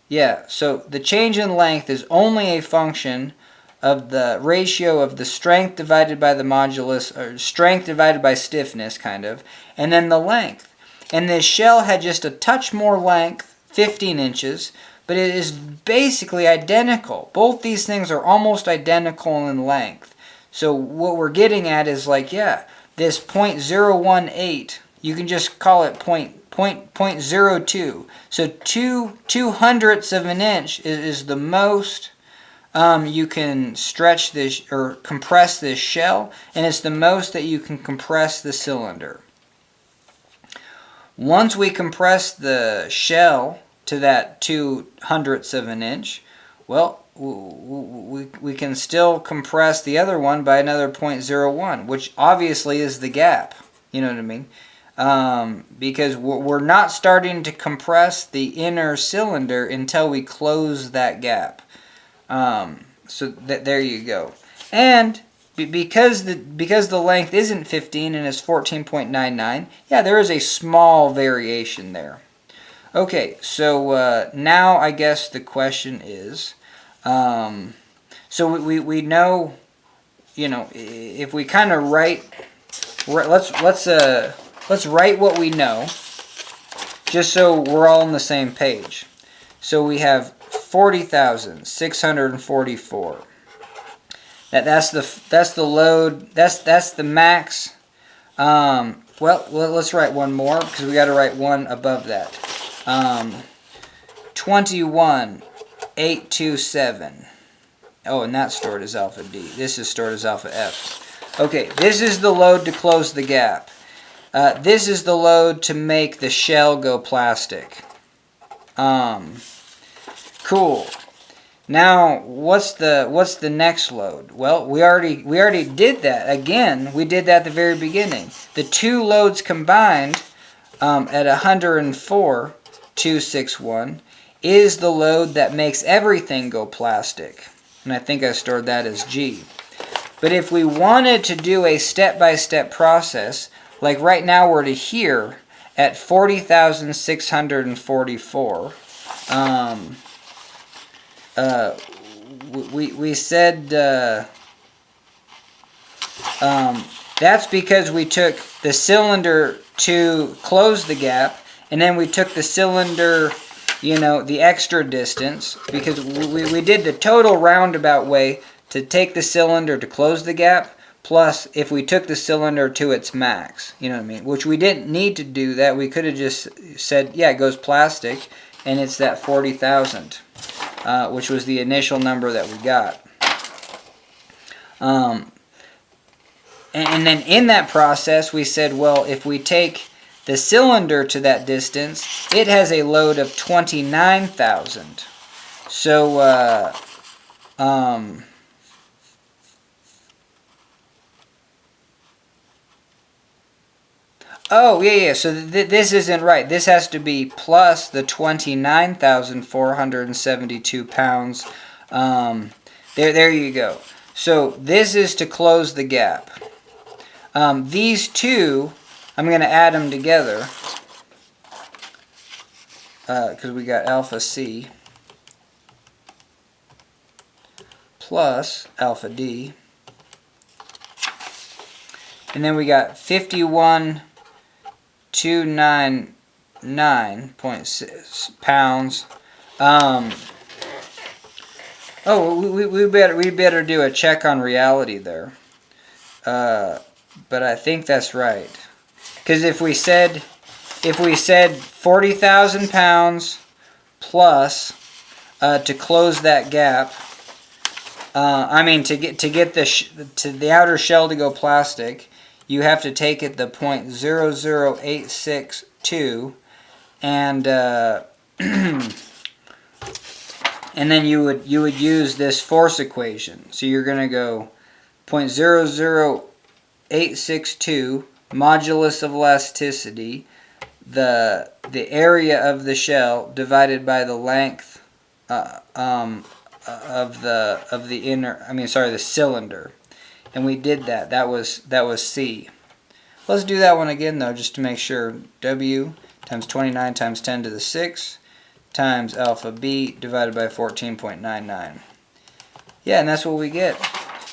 Yeah, so the change in length is only a function of the ratio of the strength divided by the modulus, or strength divided by stiffness, kind of, and then the length. And this shell had just a touch more length, 15 inches, but it is basically identical. Both these things are almost identical in length. So what we're getting at is like, yeah, this 0.018, you can just call it 0.02. So 2/200ths of an inch is the most you can stretch this or compress this shell, and it's the most that you can compress the cylinder. Once we compress the shell to that 2/100ths of an inch, well, we can still compress the other one by another 0.01, which obviously is the gap. You know what I mean? Because we're not starting to compress the inner cylinder until we close that gap. So there you go. And because the length isn't 15 and is 14.99, yeah, there is a small variation there. Okay, so now I guess the question is, so we know, you know, if we kind of let's write what we know, just so we're all on the same page. So we have 40,644. That's the load. That's the max. Well, let's write one more because we got to write one above that. 21,827. Oh, and that's stored as alpha D. This is stored as alpha F. Okay, this is the load to close the gap. This is the load to make the shell go plastic. Cool. Now, what's the next load? Well, we already did that. Again, we did that at the very beginning. The two loads combined at 104,261 is the load that makes everything go plastic. And I think I stored that as G. But if we wanted to do a step-by-step process, like right now we're to here at 40,644, we said that's because we took the cylinder to close the gap, and then we took the cylinder, you know, the extra distance, because we did the total roundabout way to take the cylinder to close the gap, plus if we took the cylinder to its max, you know what I mean, which we didn't need to do that. We could have just said, yeah, it goes plastic, and it's that 40,000. Which was the initial number that we got. And then in that process, we said, well, if we take the cylinder to that distance, it has a load of 29,000. So, oh, yeah, so this isn't right. This has to be plus the 29,472 pounds. There you go. So this is to close the gap. These two, I'm going to add them together because we got alpha C plus alpha D. And then we got 51,299.6 pounds. We better do a check on reality there. But I think that's right. Because if we said if we said 40,000 pounds plus to close that gap, I mean to get the outer shell to go plastic, you have to take it the 0.00862 and and then you would use this force equation. So you're going to go 0.00862 modulus of elasticity, the area of the shell divided by the length of the cylinder. And we did that. That was C. Let's do that one again though, just to make sure. W times 29 times 10 to the 6 times alpha B divided by 14.99. Yeah, and that's what we get.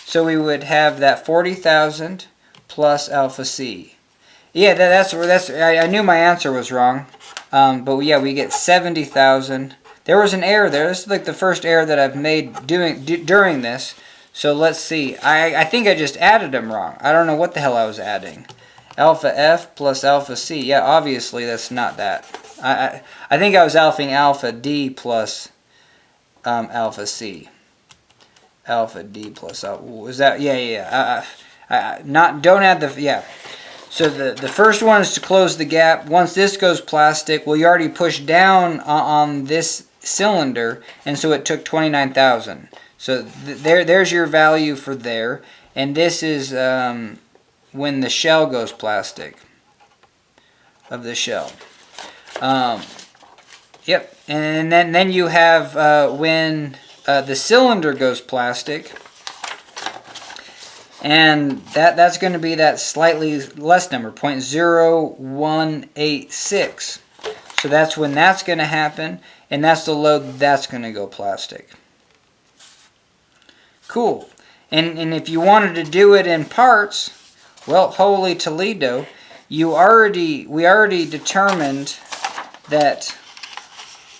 So we would have that 40,000 plus alpha C. Yeah, that's I knew my answer was wrong. But yeah, we get 70,000. There was an error there. This is like the first error that I've made during this. So let's see. I think I just added them wrong. I don't know what the hell I was adding. Alpha F plus alpha C. Yeah, obviously that's not that. I think I was alphaing alpha D plus alpha C. Alpha D plus alpha. Was that? Yeah. Don't add the. Yeah. So the first one is to close the gap. Once this goes plastic, well, you already pushed down on this cylinder, and so it took 29,000. So there's your value for there, and this is when the shell goes plastic of the shell. Yep, and then you have when the cylinder goes plastic, and that's going to be that slightly less number, 0.0186. So that's when that's going to happen, and that's the load that's going to go plastic. Cool. And if you wanted to do it in parts, well, holy Toledo, we already determined that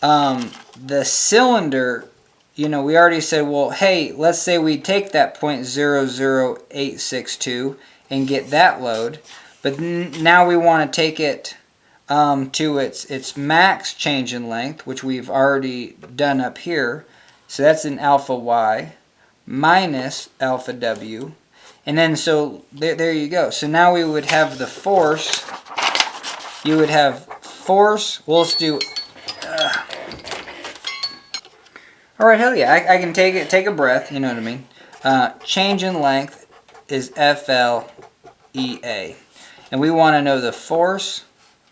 the cylinder, we already said, well, hey, let's say we take that 0.00862 and get that load, but now we want to take it to its max change in length, which we've already done up here. So that's an alpha Y minus alpha W. And then so there you go. So now we would have the force. You would have force. Well, let's do. All right, hell yeah. I can take a breath. You know what I mean. Change in length is FLEA, and we want to know the force.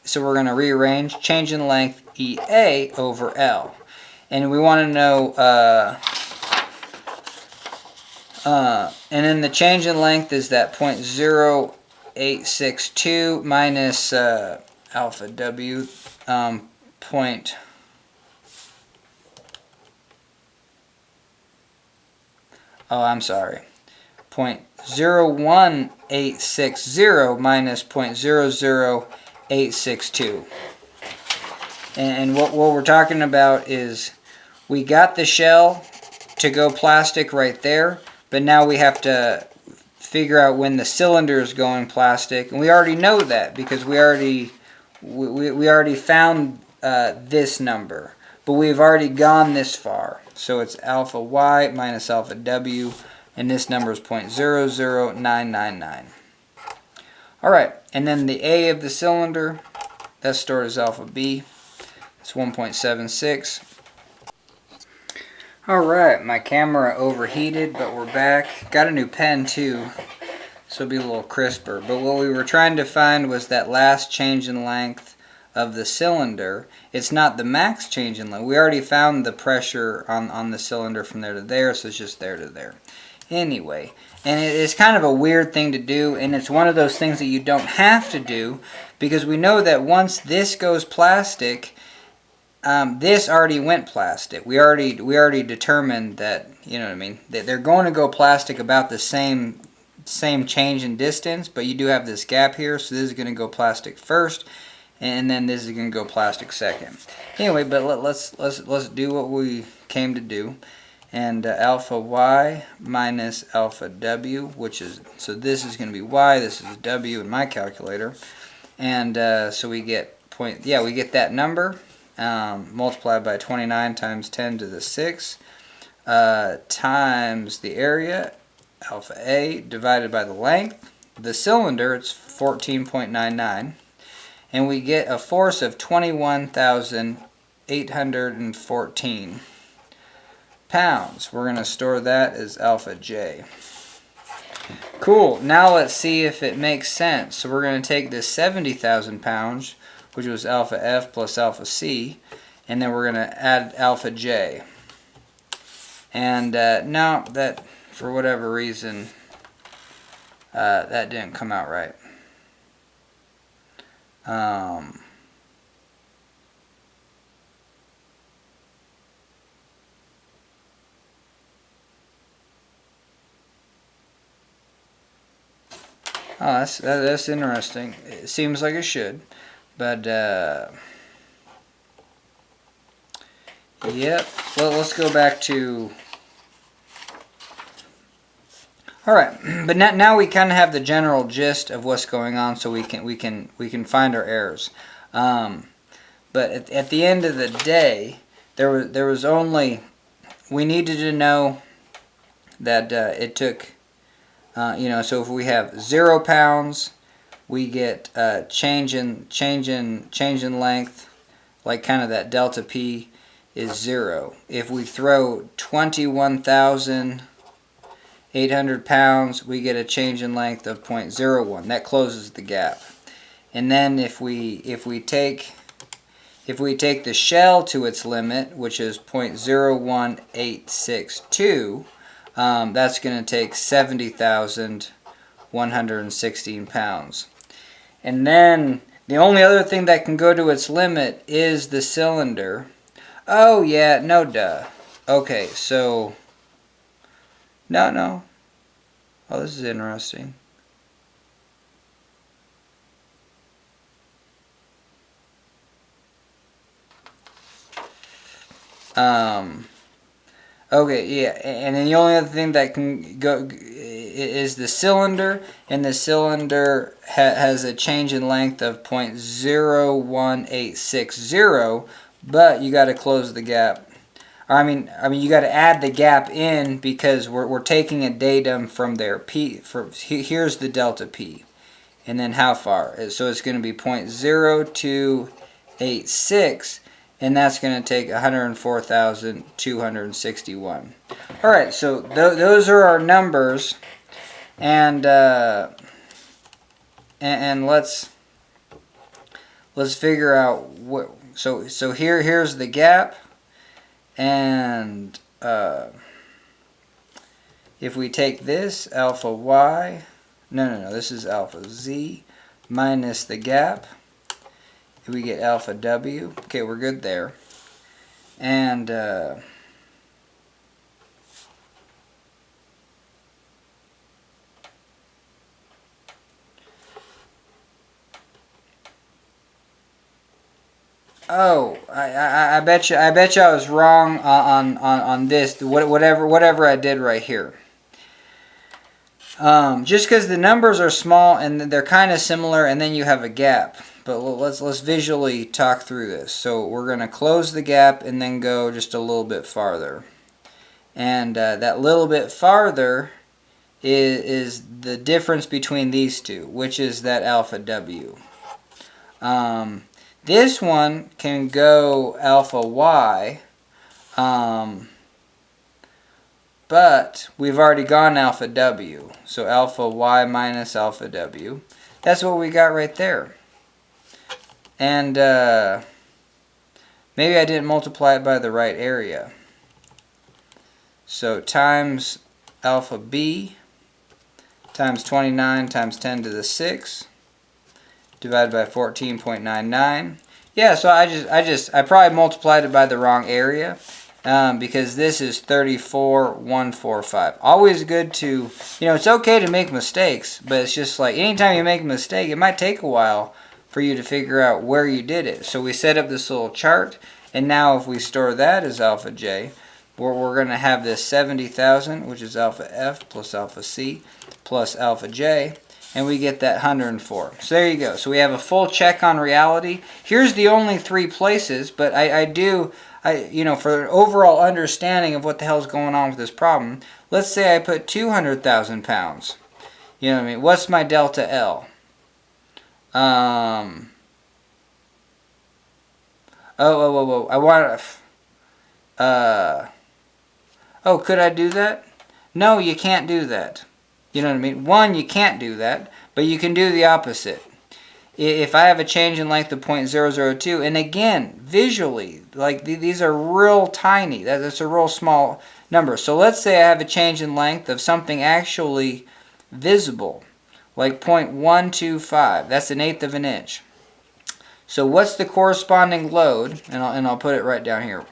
So we're going to rearrange change in length EA over L, and we want to know. And then the change in length is that 0.0862 minus alpha W point. Oh, I'm sorry. 0.01860 minus 0.00862. And what we're talking about is we got the shell to go plastic right there, but now we have to figure out when the cylinder is going plastic, and we already know that because we already found this number, but we've already gone this far. So it's alpha Y minus alpha W, and this number is 0.00999. All right, and then the A of the cylinder, that's stored as alpha B. It's 1.76. Alright, my camera overheated, but we're back. Got a new pen too, so it'll be a little crisper. But what we were trying to find was that last change in length of the cylinder. It's not the max change in length. We already found the pressure on the cylinder from there to there, so it's just there to there. Anyway, and it's kind of a weird thing to do, and it's one of those things that you don't have to do, because we know that once this goes plastic, this already went plastic. We already determined that, you know what I mean, that they're going to go plastic about the same change in distance, but you do have this gap here, so this is going to go plastic first, and then this is going to go plastic second. Anyway, but let's do what we came to do, and alpha Y minus alpha W, which is, so this is going to be Y, this is W in my calculator, and so we get point, yeah, we get that number multiplied by 29 times 10 to the 6 times the area, alpha A, divided by the length. The cylinder, it's 14.99. And we get a force of 21,814 pounds. We're going to store that as alpha J. Cool. Now let's see if it makes sense. So we're going to take this 70,000 pounds, which was alpha F plus alpha C, and then we're going to add alpha J. And now that, for whatever reason, that didn't come out right. Oh, that's interesting. It seems like it should, but yep. Well, let's go back to. All right, but now we kind of have the general gist of what's going on, so we can find our errors. But at the end of the day, there was only, we needed to know that it took. So if we have 0 pounds, we get change in length, like kind of that delta P is 0. If we throw 21,800 pounds, we get a change in length of 0.01. That closes the gap. And then if we take the shell to its limit, which is 0.01862. That's going to take 70,116 pounds. And then the only other thing that can go to its limit is the cylinder. Oh yeah, no duh. Okay, so no. Oh, this is interesting. Okay, yeah, and then the only other thing that can go is the cylinder, and the cylinder has a change in length of 0.01860, but you got to close the gap. I mean, you got to add the gap in because we're taking a datum from there. Here's the delta P, and then how far? So it's going to be 0.0286. And that's going to take 104,261. All right, so those are our numbers, and let's figure out what. So here's the gap, and if we take this alpha y, no, this is alpha z minus the gap. We get alpha W. Okay, we're good there. And oh, I bet you I was wrong on this. Whatever I did right here. Just because the numbers are small and they're kind of similar, and then you have a gap. But let's visually talk through this. So we're going to close the gap and then go just a little bit farther. And that little bit farther is the difference between these two, which is that alpha W. This one can go alpha Y, but we've already gone alpha W. So alpha Y minus alpha W. That's what we got right there. And maybe I didn't multiply it by the right area. So times alpha B times 29 times 10 to the 6 divided by 14.99. Yeah, so I probably multiplied it by the wrong area because this is 34,145. Always good to, it's okay to make mistakes, but it's just like anytime you make a mistake, it might take a while for you to figure out where you did it. So we set up this little chart, and now if we store that as alpha J, we're going to have this 70,000, which is alpha F plus alpha C plus alpha J, and we get that 104. So there you go. So we have a full check on reality. Here's the only 3 places, but you know, for an overall understanding of what the hell's going on with this problem, let's say I put 200,000 pounds. You know what I mean? What's my delta L? I want oh, could I do that? No, you can't do that. You know what I mean? One, you can't do that, but you can do the opposite. If I have a change in length of 0.002, and again, visually, like these are real tiny. That's a real small number. So let's say I have a change in length of something actually visible, like 0.125. That's 1/8 of an inch. So what's the corresponding load? And I'll put it right down here.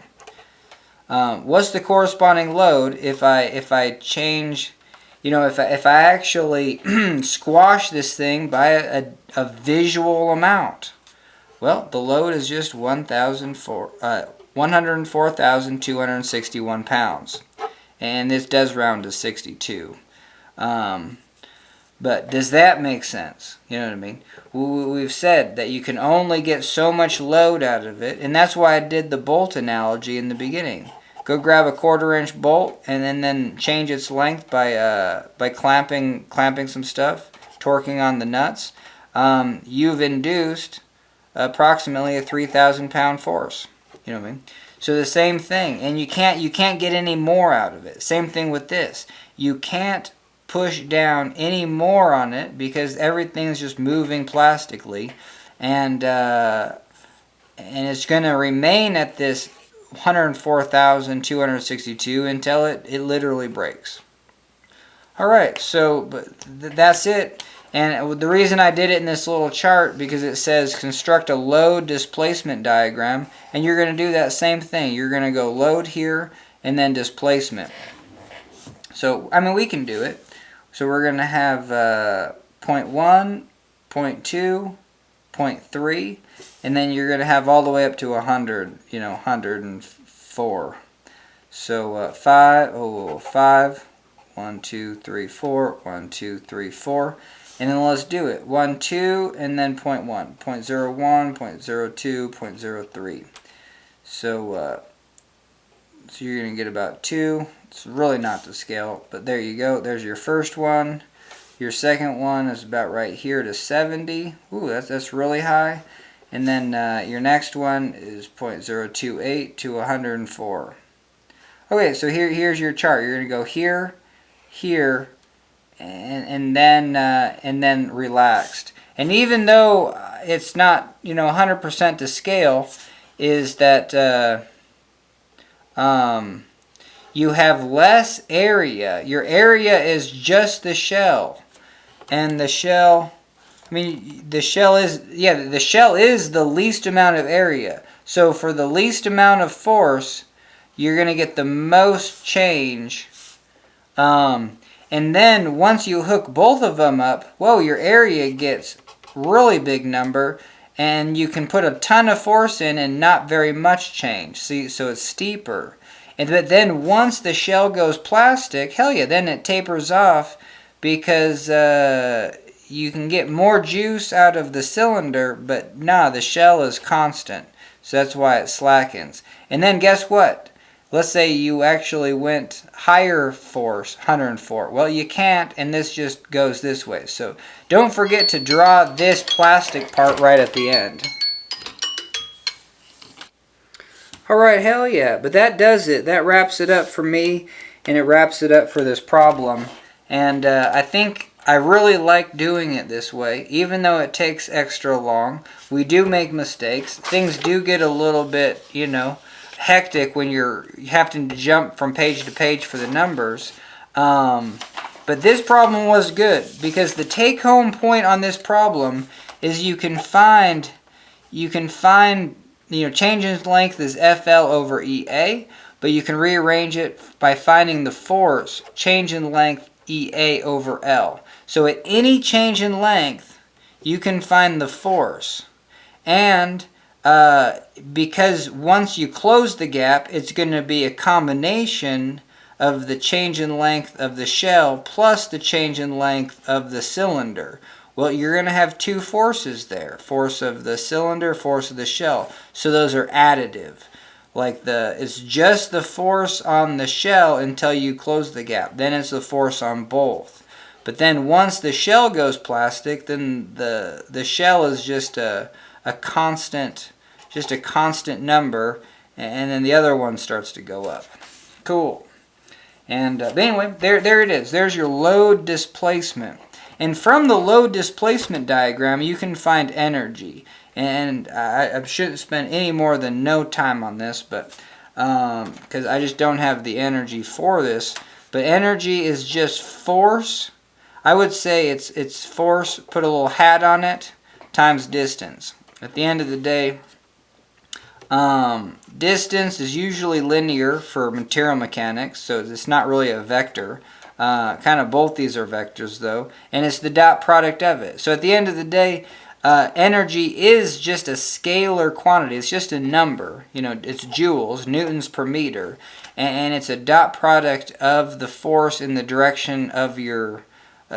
What's the corresponding load if I change, you know, if I actually squash this thing by a visual amount? Well, the load is just 104,261 pounds, and this does round to 62. But does that make sense? You know what I mean? We've said that you can only get so much load out of it, and that's why I did the bolt analogy in the beginning. Go grab a 1/4-inch bolt and then change its length by clamping some stuff, torquing on the nuts. You've induced approximately a 3,000 pound force. You know what I mean? So the same thing, and you can't get any more out of it. Same thing with this. You can't push down any more on it because everything's just moving plastically, and it's going to remain at this 104,262 until it literally breaks. Alright, so that's it. And the reason I did it in this little chart, because it says construct a load displacement diagram, and you're going to do that same thing. You're going to go load here and then displacement. So, I mean, we can do it. So we're going to have 0.1, 0.2, 0.3, and then you're going to have all the way up to 100, you know, 104. So 5, 1, 2, 3, 4, 1, 2, 3, 4. And then let's do it. 1, 2, and then 0.1, 0.01, 0.02, 0.03. So you're going to get about 2. It's really not to scale, but there you go. There's your first one. Your second one is about right here to 70. Ooh, that's really high. And then your next one is 0.028 to 104. Okay, so here's your chart. You're going to go here, here, and then relaxed. And even though it's not, you know, 100% to scale, is that you have less area. Your area is just the shell. And the shell, I mean, the shell is the least amount of area. So for the least amount of force, you're going to get the most change. And then once you hook both of them up, whoa, your area gets really big number. And you can put a ton of force in and not very much change. See, so it's steeper. But then once the shell goes plastic, hell yeah, then it tapers off because you can get more juice out of the cylinder, but nah, the shell is constant. So that's why it slackens. And then guess what? Let's say you actually went higher force, 104. Well, you can't, and this just goes this way. So don't forget to draw this plastic part right at the end. Alright, hell yeah. But that does it. That wraps it up for me, and it wraps it up for this problem. And I think I really like doing it this way, even though it takes extra long. We do make mistakes. Things do get a little bit, you know, hectic when you're having to jump from page to page for the numbers. But this problem was good, because the take-home point on this problem is you can find, you know, change in length is FL over EA, but you can rearrange it by finding the force, change in length EA over L. So at any change in length, you can find the force. And because once you close the gap, it's going to be a combination of the change in length of the shell plus the change in length of the cylinder. Well, you're going to have two forces there. Force of the cylinder, force of the shell. So those are additive. Like it's just the force on the shell until you close the gap. Then it's the force on both. But then once the shell goes plastic, then the shell is just a constant number, and then the other one starts to go up. Cool. And but anyway, there it is. There's your load displacement. And from the load displacement diagram, you can find energy. And I shouldn't spend any more than no time on this, but because I just don't have the energy for this. But energy is just force. I would say it's force, put a little hat on it, times distance. At the end of the day, distance is usually linear for material mechanics, so it's not really a vector. Kind of both these are vectors though, and it's the dot product of it. So at the end of the day, energy is just a scalar quantity. It's just a number. You know, it's joules, newtons per meter, and it's a dot product of the force in the direction of your.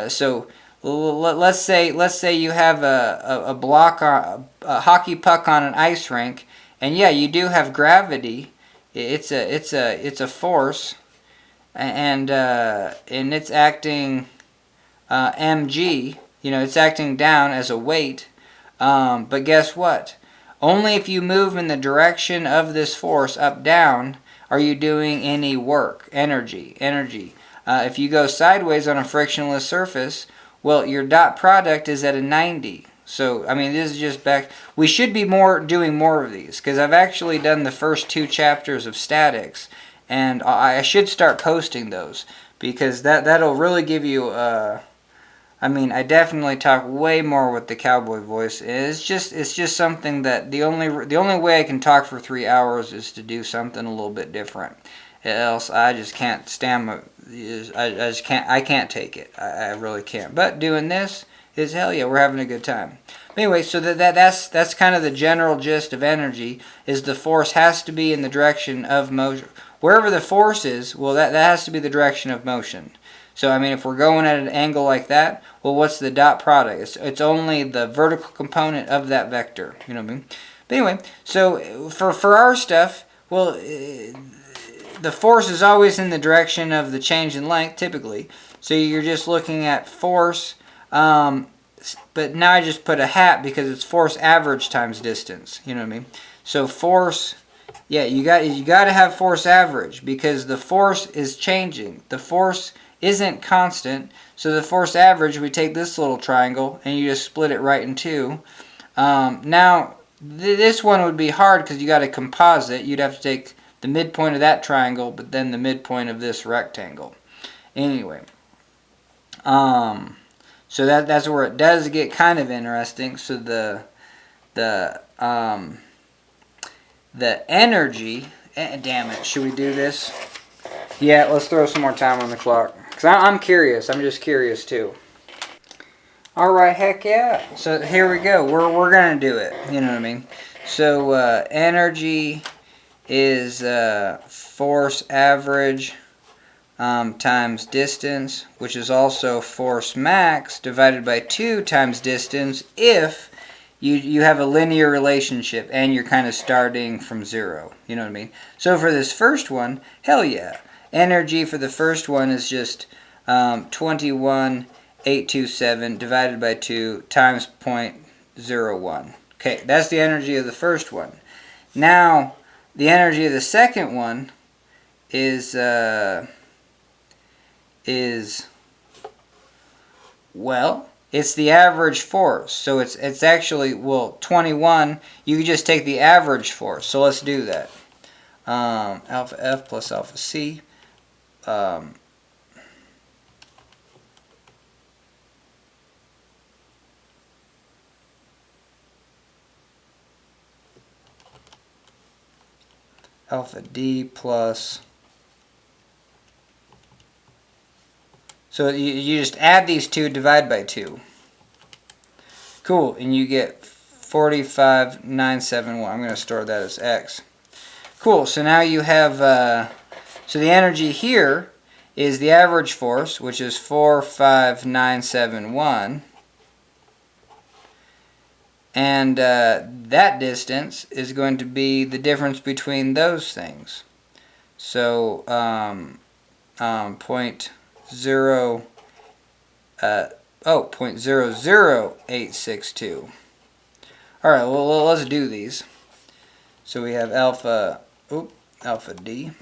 So let's say you have a block, a hockey puck on an ice rink, and yeah, you do have gravity. It's a force. And it's acting mg, you know, it's acting down as a weight, but guess what? Only if you move in the direction of this force, up, down, are you doing any work, energy. If you go sideways on a frictionless surface, well, your dot product is at a 90. So, I mean, this is just back. We should be doing more of these, because I've actually done the first 2 chapters of statics. And I should start posting those, because that'll really give you. I mean, I definitely talk way more with the cowboy voice. It's just something that the only way I can talk for 3 hours is to do something a little bit different. Else I just can't stand. I can't take it. I really can't. But doing this is hell yeah, we're having a good time. Anyway, so that's kind of the general gist of energy. Is the force has to be in the direction of motion. Wherever the force is, well, that has to be the direction of motion. So, I mean, if we're going at an angle like that, well, what's the dot product? It's only the vertical component of that vector. You know what I mean? But anyway, so for our stuff, well, the force is always in the direction of the change in length, typically. So you're just looking at force, but now I just put a hat because it's force average times distance. You know what I mean? So force. Yeah, you got to have force average, because the force is changing. The force isn't constant, so the force average, we take this little triangle and you just split it right in 2. Now, this one would be hard because you got to composite. You'd have to take the midpoint of that triangle, but then the midpoint of this rectangle. Anyway, so that's where it does get kind of interesting. So the energy, damn it, should we do this? Yeah, let's throw some more time on the clock. Because I'm curious. I'm just curious too. Alright, heck yeah. So here we go. We're going to do it. You know what I mean? So energy is force average times distance, which is also force max divided by 2 times distance if you have a linear relationship and you're kind of starting from 0. You know what I mean? So for this first one, hell yeah. Energy for the first one is just 21,827 divided by 2 times 0.01. Okay, that's the energy of the first one. Now, the energy of the second one is well, it's the average force. So it's actually, well, 21. You can just take the average force. So let's do that. Alpha F plus alpha C. Alpha D plus. So you just add these two, divide by 2. Cool, and you get 45,971. I'm going to store that as X. Cool, so now you have, so the energy here is the average force, which is 45971. And that distance is going to be the difference between those things. So, 0.00862. Alright, well, let's do these. So we have alpha D.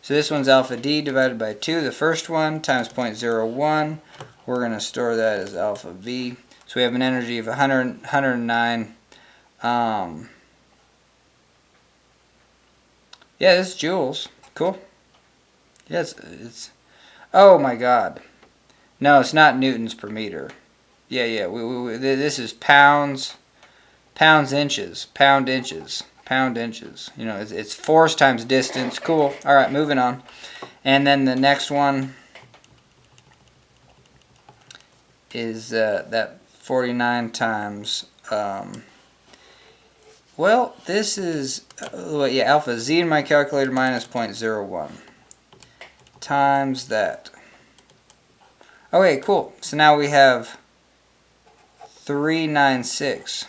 So this one's alpha D divided by 2, the first one, times 0.01. We're going to store that as alpha V. So we have an energy of 109. Yeah, this is joules. Cool. Yes, it's. Oh my God. No, it's not newtons per meter. Yeah. This is pounds, inches, pound, inches. You know, it's force times distance. Cool. All right, moving on. And then the next one is that 49 times. Well, this is alpha Z in my calculator minus 0.01 times that. Okay, cool. So now we have 396.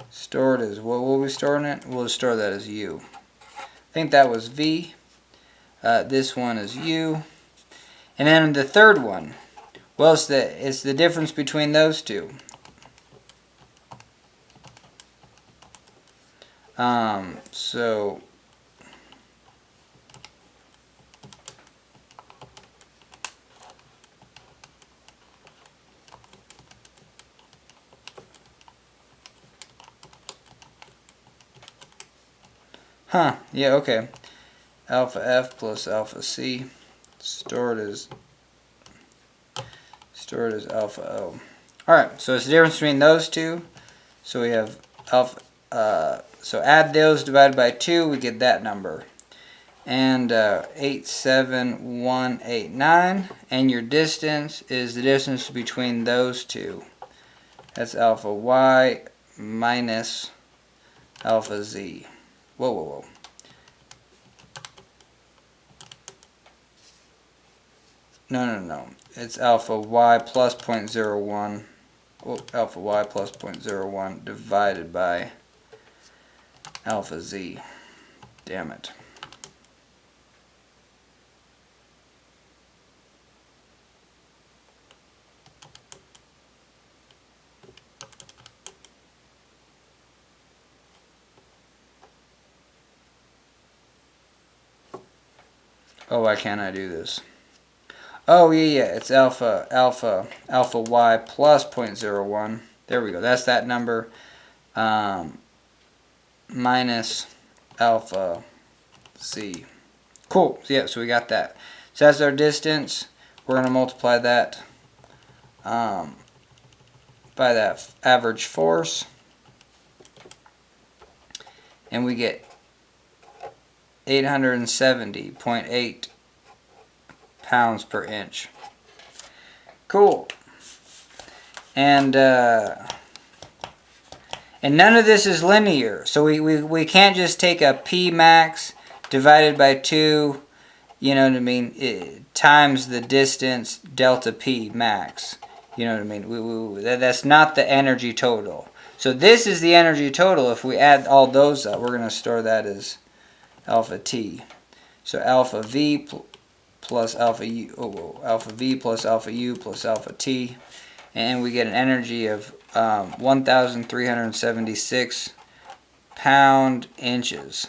Stored as, what will we store in it? We'll store that as U. I think that was V. This one is U. And then the third one, well, it's the difference between those two. So yeah, okay. Alpha F plus alpha C stored as alpha O. Alright, so it's the difference between those two. So we have alpha, so add those divided by 2, we get that number. And 87189, and your distance is the distance between those two. That's alpha Y minus alpha Z. Whoa. No. It's alpha Y plus 0.01. Alpha Y plus 0.01 divided by alpha Z. Damn it. Oh, why can't I do this? Oh, yeah, it's alpha Y plus 0.01. There we go. That's that number. Minus alpha Z. Cool. Yeah, so we got that. So that's our distance. We're going to multiply that by that average force. And we get 870.8 pounds per inch. Cool. And none of this is linear. So we can't just take a P max divided by 2, you know what I mean, times the distance delta P max. You know what I mean? That's not the energy total. So this is the energy total. If we add all those up, we're going to store that as alpha T. So alpha V plus alpha U, alpha V plus alpha U plus alpha T. And we get an energy of 1,376 pound inches.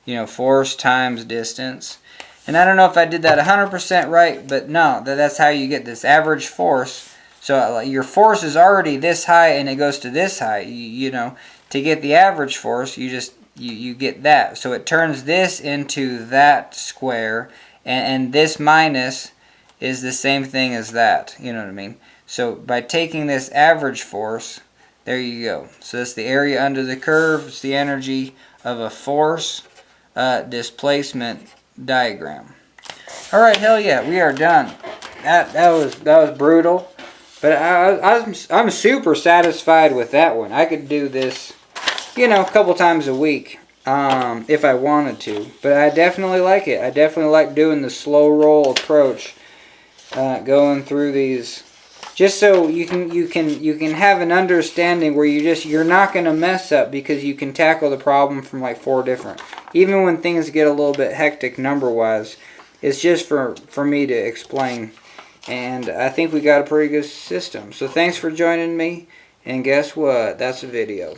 You know, force times distance. And I don't know if I did that 100% right, but no, that's how you get this average force. So your force is already this high and it goes to this high. You know, to get the average force, you get that. So it turns this into that square, and this minus is the same thing as that. You know what I mean? So by taking this average force, there you go. So that's the area under the curve. It's the energy of a force displacement diagram. All right, hell yeah, we are done. That was brutal. But I'm super satisfied with that one. I could do this, you know, a couple times a week if I wanted to. But I definitely like it. I definitely like doing the slow roll approach, going through these, just so you can have an understanding where you're not going to mess up, because you can tackle the problem from like 4 different. Even when things get a little bit hectic number-wise, it's just for me to explain. And I think we got a pretty good system. So thanks for joining me. And guess what? That's a video.